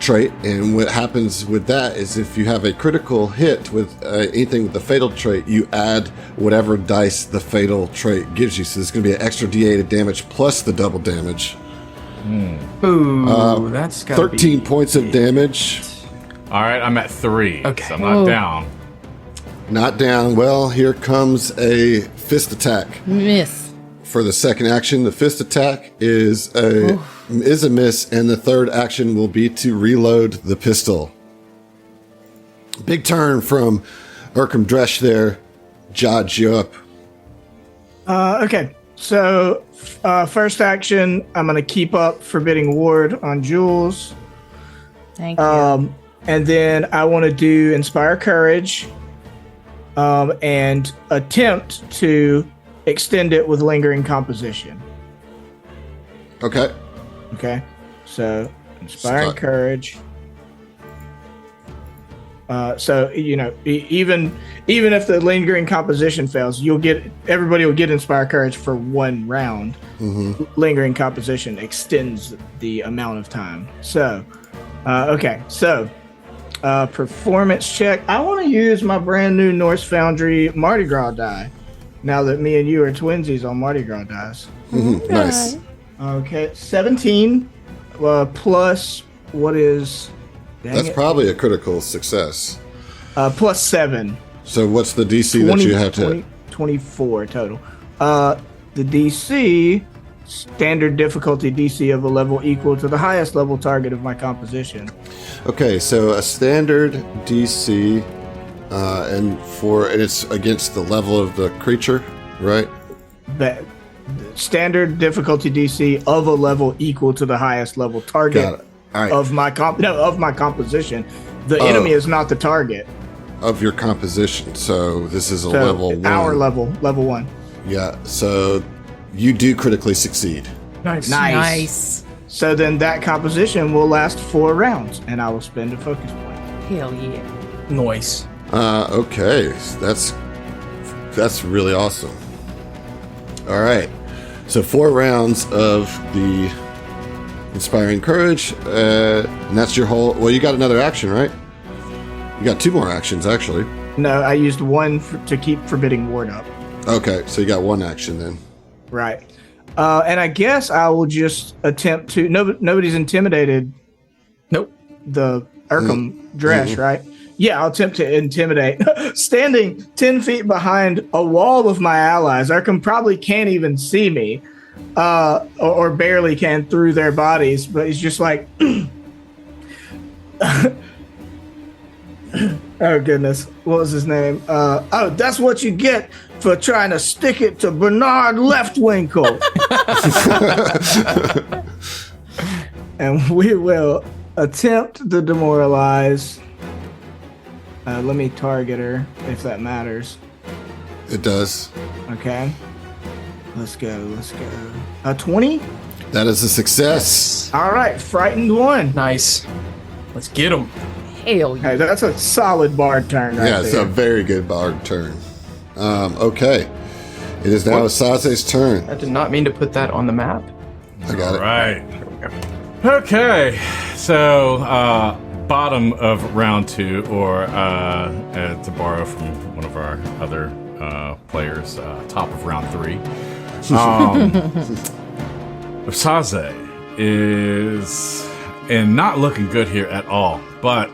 trait, and what happens with that is if you have a critical hit with anything with the fatal trait, you add whatever dice the fatal trait gives you. So there's going to be an extra D8 of damage plus the double damage. Ooh, that's got 13 points of damage. All right, I'm at 3. Okay. So I'm not down. Not down. Well, here comes a fist attack. Miss. For the second action, the fist attack is a miss, and the third action will be to reload the pistol. Big turn from Urkham Dresh there. Judge, you up. Okay, so first action, I'm going to keep up Forbidding Ward on Jules. Thank you. And then I want to do Inspire Courage and attempt to extend it with Lingering Composition. Okay. Okay, so Inspiring Start. Courage. So even if the lingering composition fails, everybody will get inspire courage for 1 round. Lingering composition extends the amount of time. So, okay. So, performance check. I want to use my brand new Norse Foundry Mardi Gras die. Now that me and you are twinsies on Mardi Gras dice. Nice. Okay, 17 plus what is? That's probably a critical success. Plus 7. So what's the DC that you have to? 24 total. The DC, standard difficulty DC of a level equal to the highest level target of my composition. Okay, so a standard DC, and it's against the level of the creature, right? That standard difficulty DC of a level equal to the highest level target. Got it. All right. Of my composition. The enemy is not the target. Of your composition. So this is a level 1. Our level 1. Yeah. So you do critically succeed. Nice. So then that composition will last 4 rounds, and I will spend a focus point. Hell yeah. Noise. Okay. That's really awesome. All right. So 4 rounds of the Inspiring Courage, and that's your whole... Well, you got another action, right? You got 2 more actions, actually. No, I used 1 to keep Forbidding Ward up. Okay, so you got 1 action then. Right. And I guess I will just attempt to... nobody's intimidated... Nope. The Urkham Dresh, right? Yeah, I'll attempt to intimidate. Standing 10 feet behind a wall of my allies, Urkham probably can't even see me. Or barely can through their bodies, but he's just like, oh goodness, what was his name? That's what you get for trying to stick it to Bernard Leftwinkle. And we will attempt to demoralize. Let me target her if that matters. It does. Okay. Let's go. 20? That is a success. All right, frightened 1. Nice. Let's get him. Hell yeah. Hey, that's a solid bard turn right Yeah, it's a there. very good bard turn. Okay. It is now Asaze's turn. I did not mean to put that on the map. I got it. Right. Okay. So, bottom of round 2, or to borrow from one of our other players, top of round 3. Asaze is not looking good here at all, but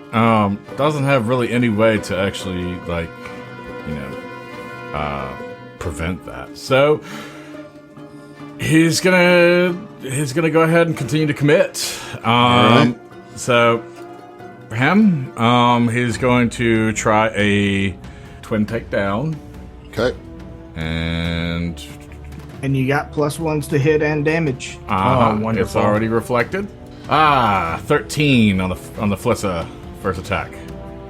doesn't have really any way to actually prevent that. So he's gonna go ahead and continue to commit. Right. So for him, he's going to try a twin takedown. Okay. And you got +1s to hit and damage. Wonderful. It's already reflected. 13 on the Flissa first attack.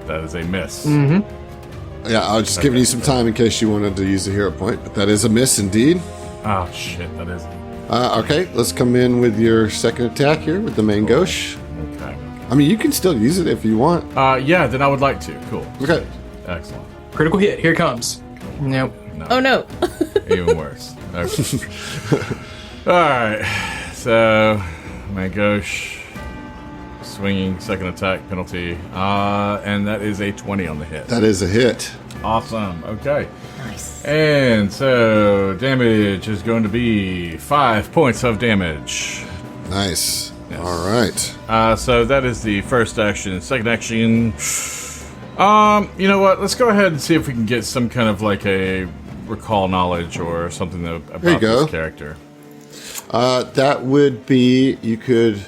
That is a miss. Yeah, I was just giving you some time in case you wanted to use a hero point, but that is a miss indeed. Oh shit, that is. Okay, let's come in with your second attack here with the main gauche. Okay. I mean, you can still use it if you want. Yeah, then I would like to. Cool. Okay. Excellent. Critical hit. Here it comes. Nope. No. Oh no. Even worse. Okay. All right. So, my gauche swinging second attack penalty, and that is a 20 on the hit. That is a hit. Awesome. Okay. Nice. And so damage is going to be 5 points of damage. Nice. Yes. All right. So that is the first action. Second action. You know what? Let's go ahead and see if we can get some kind of like a recall knowledge or something about this character. That would be, you could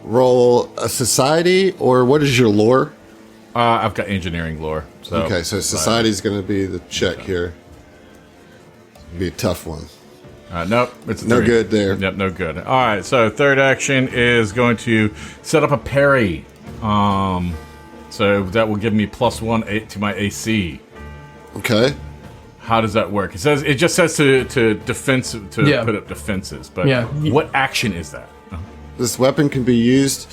roll a society, or what is your lore? I've got engineering lore. So Okay, so society's going to be the check here. It'll be a tough one. Nope, it's a No 3. good there. Yep, no good. All right, so third action is going to set up a parry. So that will give me +1 to my AC. Okay. How does that work? It just says to defense put up defenses, but Yeah. what action is that? This weapon can be used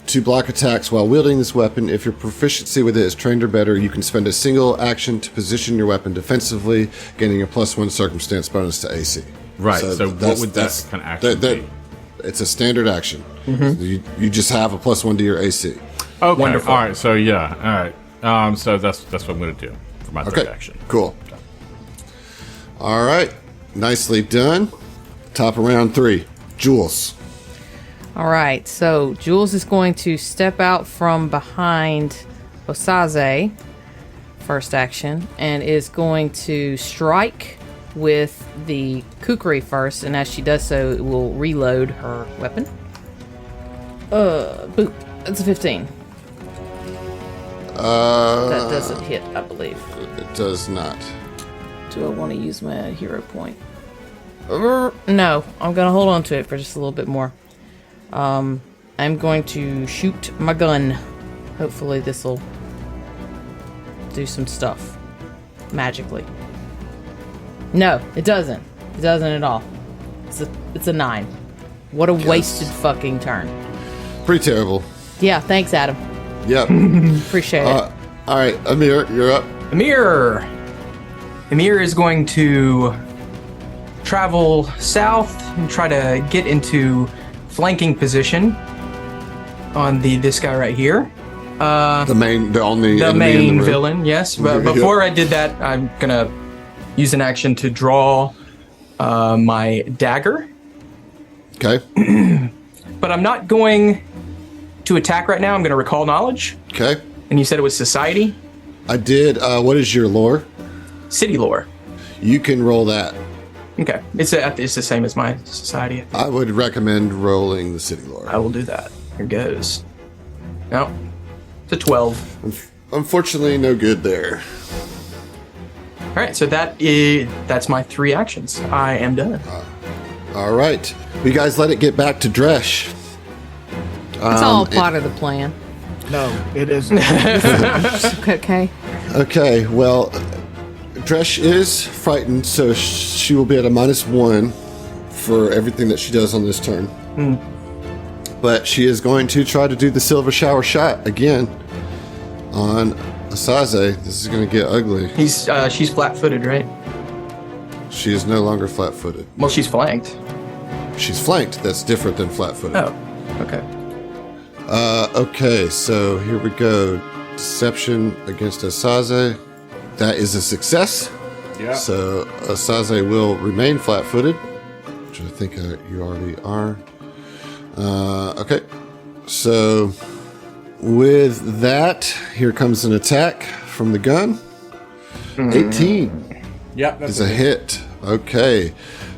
to block attacks while wielding this weapon. If your proficiency with it is trained or better, you can spend a single action to position your weapon defensively, gaining a +1 circumstance bonus to AC. Right. So what would that kind of action be? It's a standard action. You just have a +1 to your AC. Okay. Wonderful. All right. So yeah. All right. So that's what I'm going to do for my third action. Cool. All right. Nicely done. Top of round 3. Jules. All right, so Jules is going to step out from behind Osaze, first action, and is going to strike with the kukri first, and as she does so, it will reload her weapon. Boop. That's a 15. That doesn't hit, I believe. It does not. Do I want to use my hero point? No, I'm going to hold on to it for just a little bit more. I'm going to shoot my gun. Hopefully this will do some stuff magically. No, it doesn't. It doesn't at all. It's a 9. What a wasted fucking turn. Pretty terrible. Yeah, thanks, Adam. Yep. Appreciate it. All right, Amir, you're up. Amir is going to travel south and try to get into flanking position on this guy right here. The main villain, yes. But before I did that, I'm gonna use an action to draw my dagger. Okay. But I'm not going to attack right now. I'm gonna recall knowledge. Okay. And you said it was society? I did. What is your lore? City lore. You can roll that. Okay. It's the same as my society. I would recommend rolling the city lore. I will do that. Here goes. No. It's a 12. Unfortunately, no good there. All right, so that's my 3 actions. I am done. All right. You guys let it get back to Dresh. It's all part of the plan. No, it isn't. Okay. Okay, well, Dresh is frightened, so she will be at a -1 for everything that she does on this turn. But she is going to try to do the silver shower shot again on Asaze. This is going to get ugly. She's flat-footed, right? She is no longer flat-footed. Well, she's flanked. She's flanked. That's different than flat-footed. Oh, okay. Okay, so here we go. Deception against Asaze. That is a success. Yeah. So Asaze will remain flat-footed, which I think you already are. Okay. So with that, here comes an attack from the gun. 18 Yep. is a hit. Okay.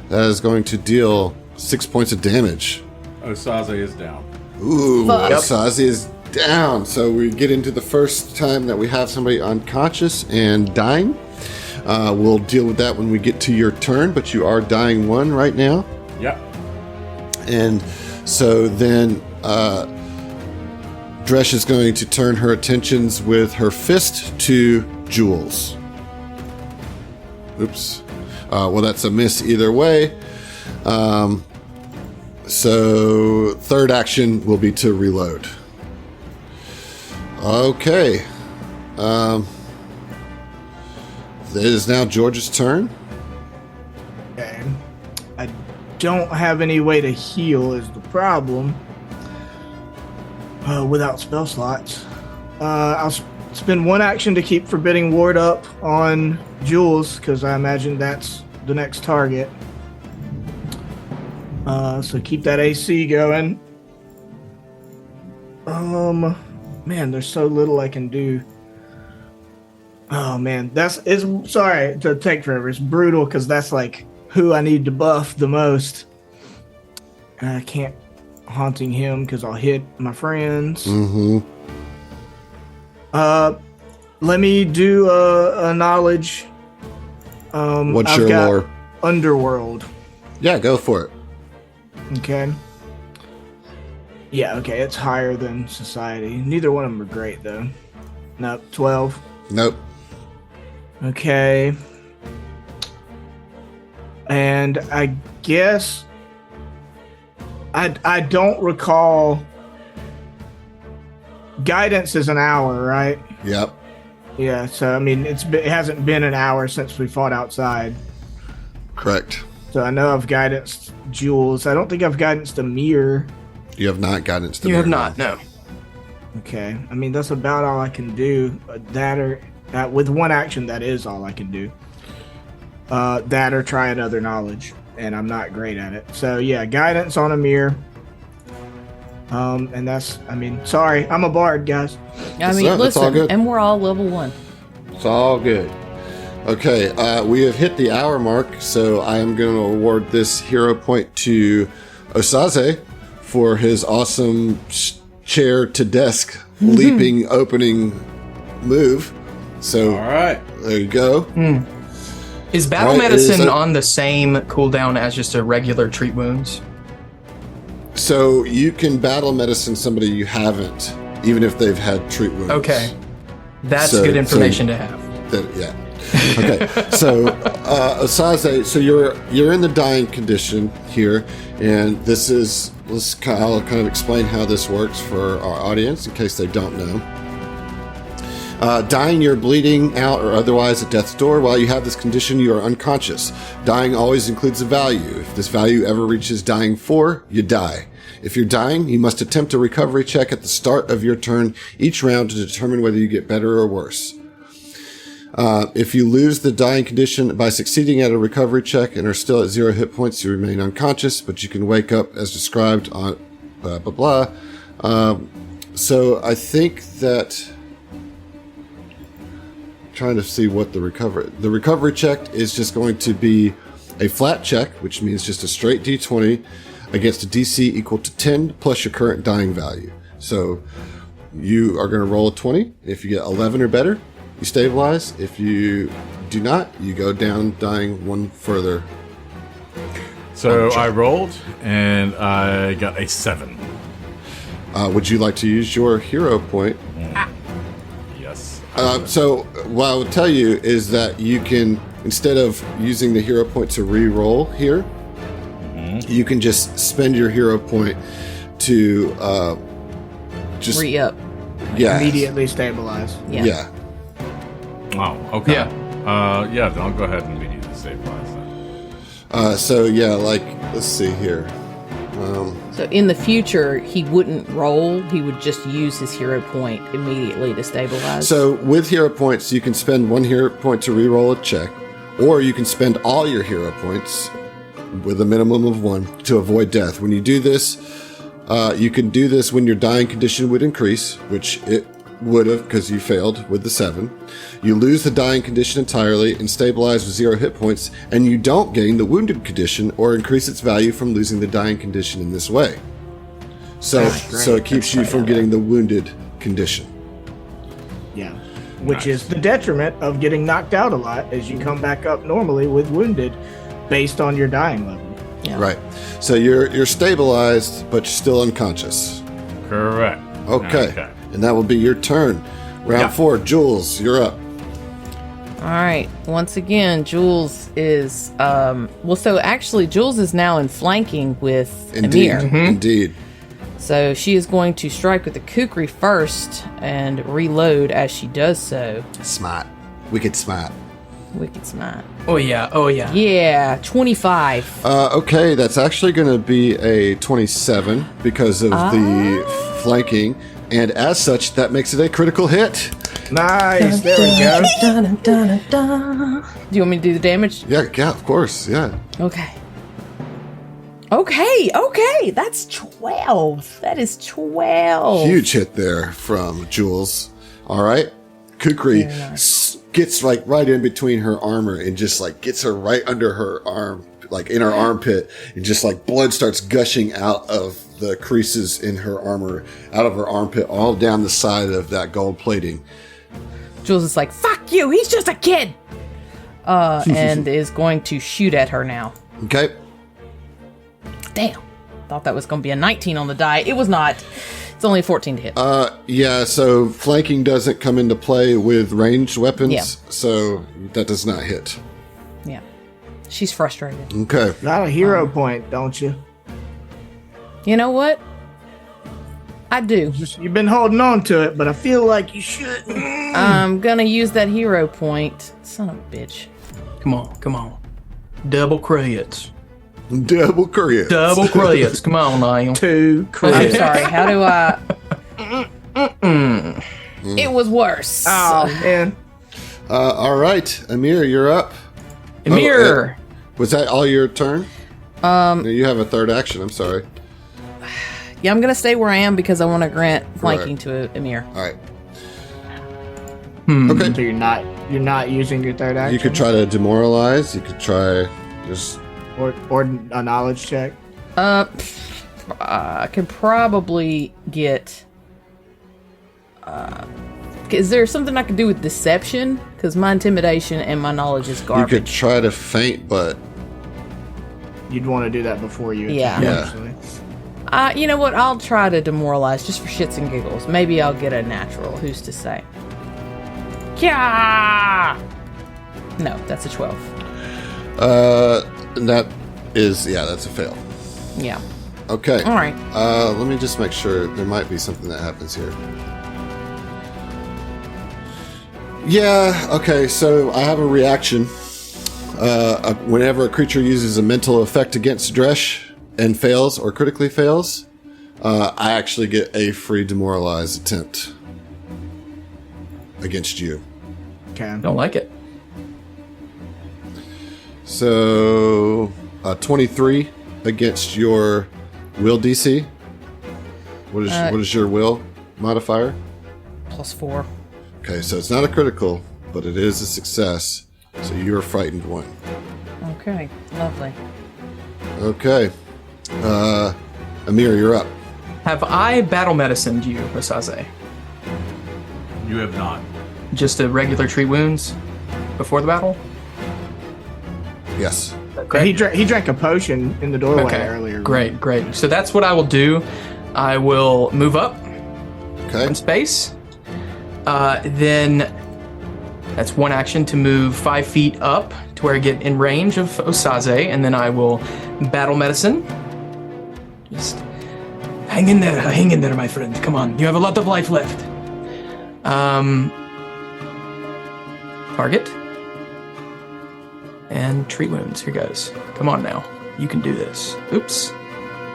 That is going to deal 6 points of damage. Osaze is down. Ooh, Fuck. Asaze is down. So we get into the first time that we have somebody unconscious and dying. We'll deal with that when we get to your turn, but you are dying 1 right now. Yep. And so then Dresh is going to turn her attentions with her fist to Jules. Oops. Well, that's a miss either way. So third action will be to reload. Okay. It is now George's turn. Okay. I don't have any way to heal is the problem. Without spell slots. I'll spend 1 action to keep Forbidding Ward up on Jules, because I imagine that's the next target. So keep that AC going. Man, there's so little I can do. Oh man, sorry to take forever. It's brutal because that's like who I need to buff the most. And I can't haunting him because I'll hit my friends. Let me do a knowledge. What's I've your got lore? Underworld. Yeah, go for it. Okay. Yeah, okay, it's higher than society. Neither one of them are great though. Nope, 12. Nope. Okay. And I guess I don't recall guidance is an hour, right? Yep. Yeah. So I mean, it hasn't been an hour since we fought outside. Correct. So I know I've guidance Jules. I don't think I've guidance Amir. You have not guidance to You have Mary. not, no. Okay. I mean, that's about all I can do. That with one action, that is all I can do. That or try another knowledge, and I'm not great at it. So yeah, guidance on Amir. And that's, I mean, sorry, I'm a bard, guys. I mean, It's all listen, good. and we're all level 1. It's all good. Okay, we have hit the hour mark, so I am going to award this hero point to Osaze for his awesome chair to desk leaping opening move. So, All right. there you go. Is battle All right, medicine is it- on the same cooldown as just a regular treat wounds? So you can battle medicine somebody you haven't, even if they've had treat wounds. Okay. That's So- good information to have. Yeah. Okay. So, Osaze, so you're in the dying condition here, and I'll kind of explain how this works for our audience in case they don't know. Dying, you're bleeding out or otherwise at death's door. While you have this condition, you are unconscious. Dying always includes a value. If this value ever reaches dying 4, you die. If you're dying, you must attempt a recovery check at the start of your turn each round to determine whether you get better or worse. If you lose the dying condition by succeeding at a recovery check and are still at 0 hit points, you remain unconscious, but you can wake up as described on blah, blah, blah. So I think that... trying to see what the recovery check is just going to be a flat check, which means just a straight d20 against a DC equal to 10 plus your current dying value. So you are going to roll a 20. If you get 11 or better, you stabilize. If you do not, you go down dying 1 further. So I rolled, and I got a 7. Would you like to use your hero point? Yes. So what I will tell you is that you can, instead of using the hero point to re-roll here, you can just spend your hero point to just Re-up. Immediately stabilize. Yeah. yeah. Oh, okay. Yeah. Then I'll go ahead and immediately stabilize that. So yeah, like let's see here. So in the future, he wouldn't roll. He would just use his hero point immediately to stabilize. So with hero points, you can spend 1 hero point to re-roll a check, or you can spend all your hero points with a minimum of 1 to avoid death. When you do this, you can do this when your dying condition would increase, which it would have because you failed with the 7. You lose the dying condition entirely and stabilize with 0 hit points, and you don't gain the wounded condition or increase its value from losing the dying condition in this way. So it keeps you from getting the wounded condition. Yeah. Which is the detriment of getting knocked out a lot as you come back up normally with wounded based on your dying level. Yeah. Right. So you're stabilized, but you're still unconscious. Correct. Okay. And that will be your turn. Round 4, Jules, you're up. All right. Once again, Jules is so actually Jules is now in flanking with Indeed. Amir. Indeed. So she is going to strike with the kukri first and reload as she does so. Smart. Wicked smart. Wicked smart. Oh, yeah. Yeah, 25. Okay, that's actually going to be a 27 because of the flanking. And as such, that makes it a critical hit. Nice. There we go. Do you want me to do the damage? Yeah, of course. Yeah. Okay. Okay. That's 12. That is 12. Huge hit there from Jules. All right. Kukri gets like right in between her armor and just like gets her right under her arm, like in her armpit, and just like blood starts gushing out of the creases in her armor, out of her armpit, all down the side of that gold plating. Jules is like, fuck you, he's just a kid. And is going to shoot at her now. Okay. Damn. Thought that was going to be a 19 on the die. It was not. It's only a 14 to hit. Yeah, so flanking doesn't come into play with ranged weapons, Yeah. so that does not hit. Yeah. She's frustrated. Okay. Got a hero point, don't you? You know what? I do. You've been holding on to it, but I feel like you should. I'm gonna use that hero point. Son of a bitch. Come on. Double credits. Double credits. Double credits. Come on, now. 2 I'm credits. sorry. How do I? It was worse. Oh man. All right, Amir, you're up. Amir. Was that all your turn? No, you have a third action. I'm sorry. Yeah, I'm gonna stay where I am because I want to grant flanking to Emir. All right. Okay. So you're not using your third action. You could try to demoralize. You could try just. or a knowledge check. I could probably get. Is there something I could do with deception? Because my intimidation and my knowledge is You garbage. could try to feint, but You'd want to do that before you. Yeah. Yeah. Actually. You know what? I'll try to demoralize just for shits and giggles. Maybe I'll get a natural. Who's to say? Yeah. No, that's a 12. that is that's a fail. Yeah. Okay. All right. Let me just make sure. There might be something that happens here. Yeah, okay, so I have a reaction. Whenever a creature uses a mental effect against Dresh and fails or critically fails, I actually get a free demoralize attempt against you. Okay. Don't like it. So, 23 against your will DC. What is your will modifier? +4. Okay, so it's not a critical, but it is a success. So you're frightened one. Okay. Lovely. Okay. Amir, you're up. Have I battle medicined you, Osaze? You have not. Just a regular treat wounds before the battle? Yes. But he drank a potion in the doorway earlier. Great. So that's what I will do. I will move up Okay. in space. Then that's one action to move 5 feet up to where I get in range of Osaze, and then I will battle medicine. Just hang in there, my friend. Come on, you have a lot of life left. Target and treat wounds. Here goes. Come on now, you can do this. Oops.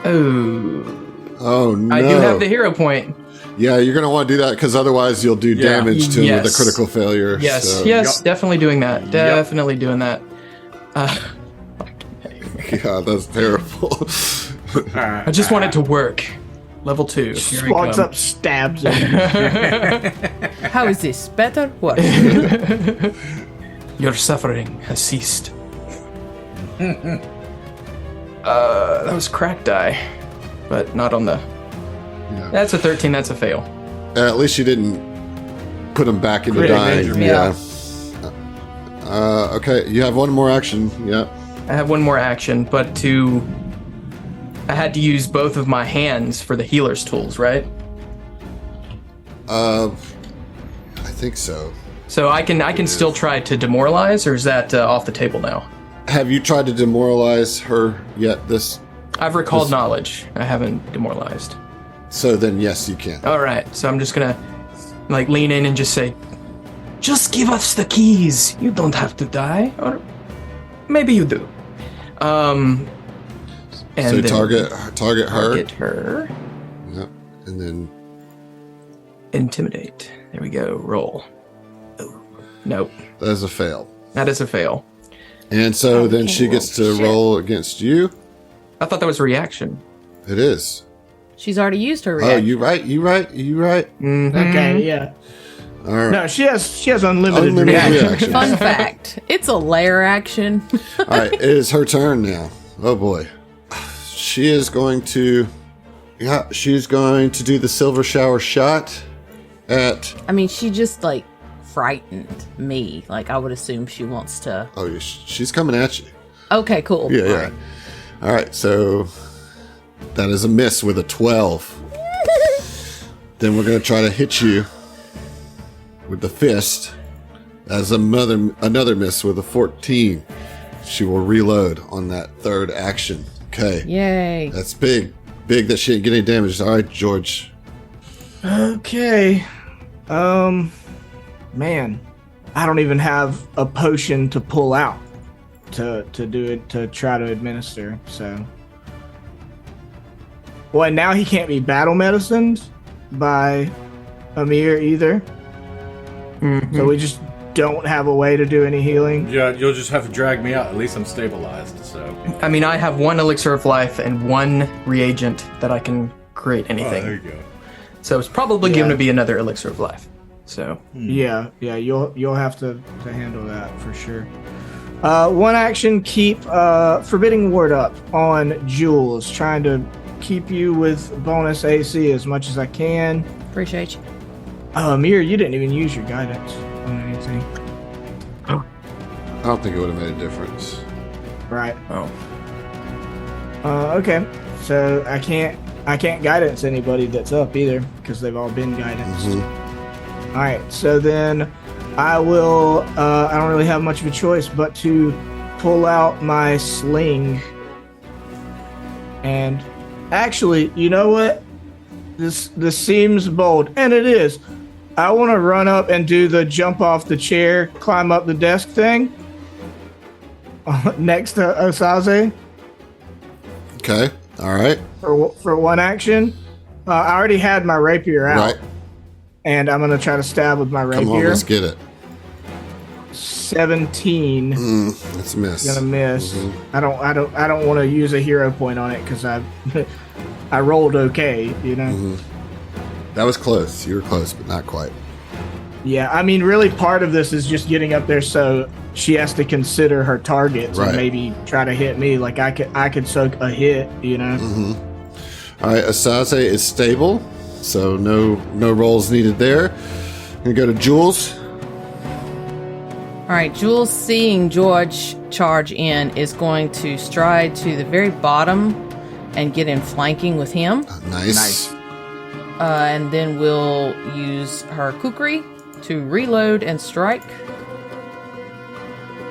Oh no. I do have the hero point. Yeah, you're gonna want to do that because otherwise you'll do damage to him with a critical failure. Yes, so. yes, definitely doing that. Definitely doing that. Yeah, that's terrible. I just want it to work. Level 2. Here I Walks come. up, stabs him. How is this? Better? What? Your suffering has ceased. That was crack die, but not on the. Yeah. That's a 13. That's a fail. At least you didn't put him back into Critical dying. danger. Yeah. Okay, you have one more action. Yeah. I have one more action, but I had to use both of my hands for the healer's tools, right? I think so. So I can still try to demoralize, or is that off the table now? Have you tried to demoralize her yet? I've recalled knowledge. I haven't demoralized. So then, yes, you can. All right, so I'm just gonna lean in and just say, "Just give us the keys. You don't have to die, or maybe you do." And So then target her. target her. Yep. And then Intimidate. There we go. Roll. Oh, nope. that is a fail. That is a fail. And so then can't she gets to roll shit. roll against you. I thought that was a reaction. It is. She's already used her Oh, reaction. you right. Okay, yeah. All right. No, she has unlimited, Unlimited reaction. reaction. Fun fact. It's a lair action. All right, it is her turn now. Oh boy. She is going to she's going to do the silver shower shot at I mean, she just frightened me. I would assume she wants to. oh, she's coming at you. Okay, cool. Yeah, All yeah. right. All right, so that is a miss with a 12. Then we're going to try to hit you with the fist. As another miss with a 14. She will reload on that third action. Okay. Yay. That's big. Big that she didn't get any damage. All right, George. Okay. Man, I don't even have a potion to pull out to do it, to try to administer. So, well, and now he can't be battle medicined by Amir either. So we just don't have a way to do any healing. Yeah, you'll just have to drag me out. At least I'm stabilized, so. I mean, I have 1 elixir of life and 1 reagent that I can create Oh, anything. there you go. So it's probably Yeah. going to be another elixir of life. So Yeah, you'll have to handle that for sure. One action, keep forbidding ward up on Jules, trying to keep you with bonus AC as much as I can. Appreciate you. Amir, you didn't even use your guidance on anything. I don't think it would have made a difference. Right. oh, Okay. So I can't guidance anybody that's up either because they've all been guidance. All right. So then I will. I don't really have much of a choice but to pull out my sling. And actually, you know what? This seems bold, and it is. I want to run up and do the jump off the chair, climb up the desk thing next to Osaze Okay. All right. for one action. I already had my rapier out, Right. and I'm gonna try to stab with my Come on, rapier. let's get it. 17 That's a miss. gonna miss. I don't want to use a hero point on it because I rolled okay, you know. That was close. You were close, but not quite. Yeah, I mean, really, part of this is just getting up there so she has to consider her targets Right. and maybe try to hit me. Like I could soak a hit, you know. All right, Asaze is stable, so no rolls needed there. Gonna go to Jules. All right, Jules, seeing George charge in, is going to stride to the very bottom and get in flanking with him. Nice. And then we'll use her kukri to reload and strike.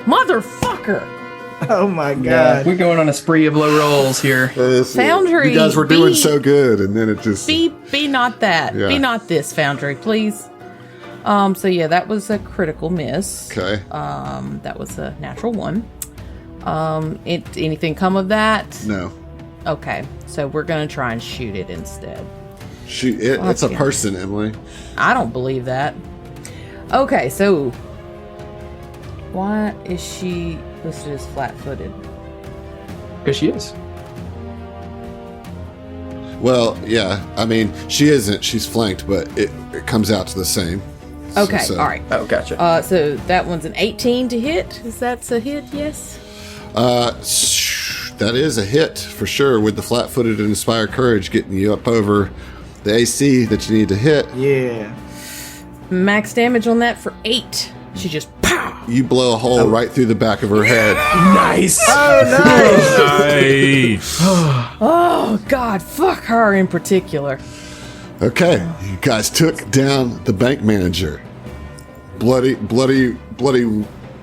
Motherfucker! Oh my yeah, god! we're going on a spree of low rolls here. Foundry, You guys were doing be- so good, and then it just. Be not that. Yeah. Be not this, Foundry, please. So yeah, that was a critical miss. Okay. That was a natural 1. Anything come of that? No. Okay, so we're gonna try and shoot it instead. Shoot it. It's a Okay. person, Emily. I don't believe that. Okay, so why is she listed as flat-footed? Because she is. Well, yeah. I mean, she isn't. She's flanked, but it comes out to the same. Okay, So- all right. Oh, gotcha. So that one's an 18 to hit. Is that a hit? Yes. That is a hit for sure, with the flat-footed and inspire courage getting you up over the AC that you need to hit. Yeah. Max damage on that for 8. She just pow. You blow a hole right through the back of her head. Nice. Nice. Oh God, fuck her in particular. Okay, you guys took down the bank manager. Bloody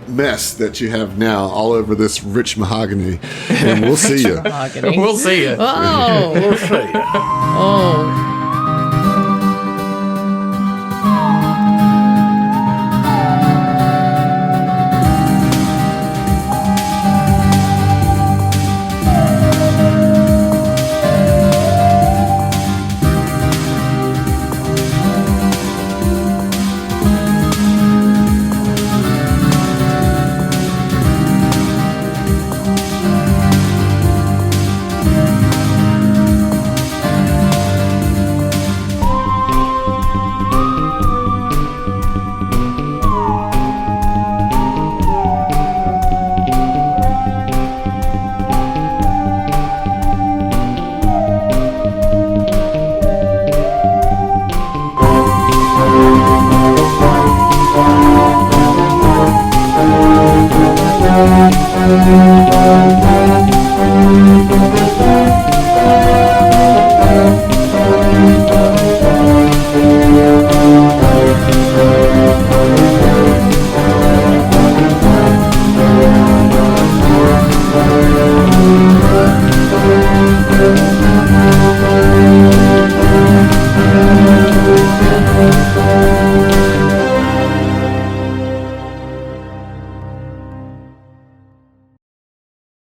mess that you have now all over this rich mahogany. And we'll see you. Mahogany. We'll see you. Oh. We'll see. Oh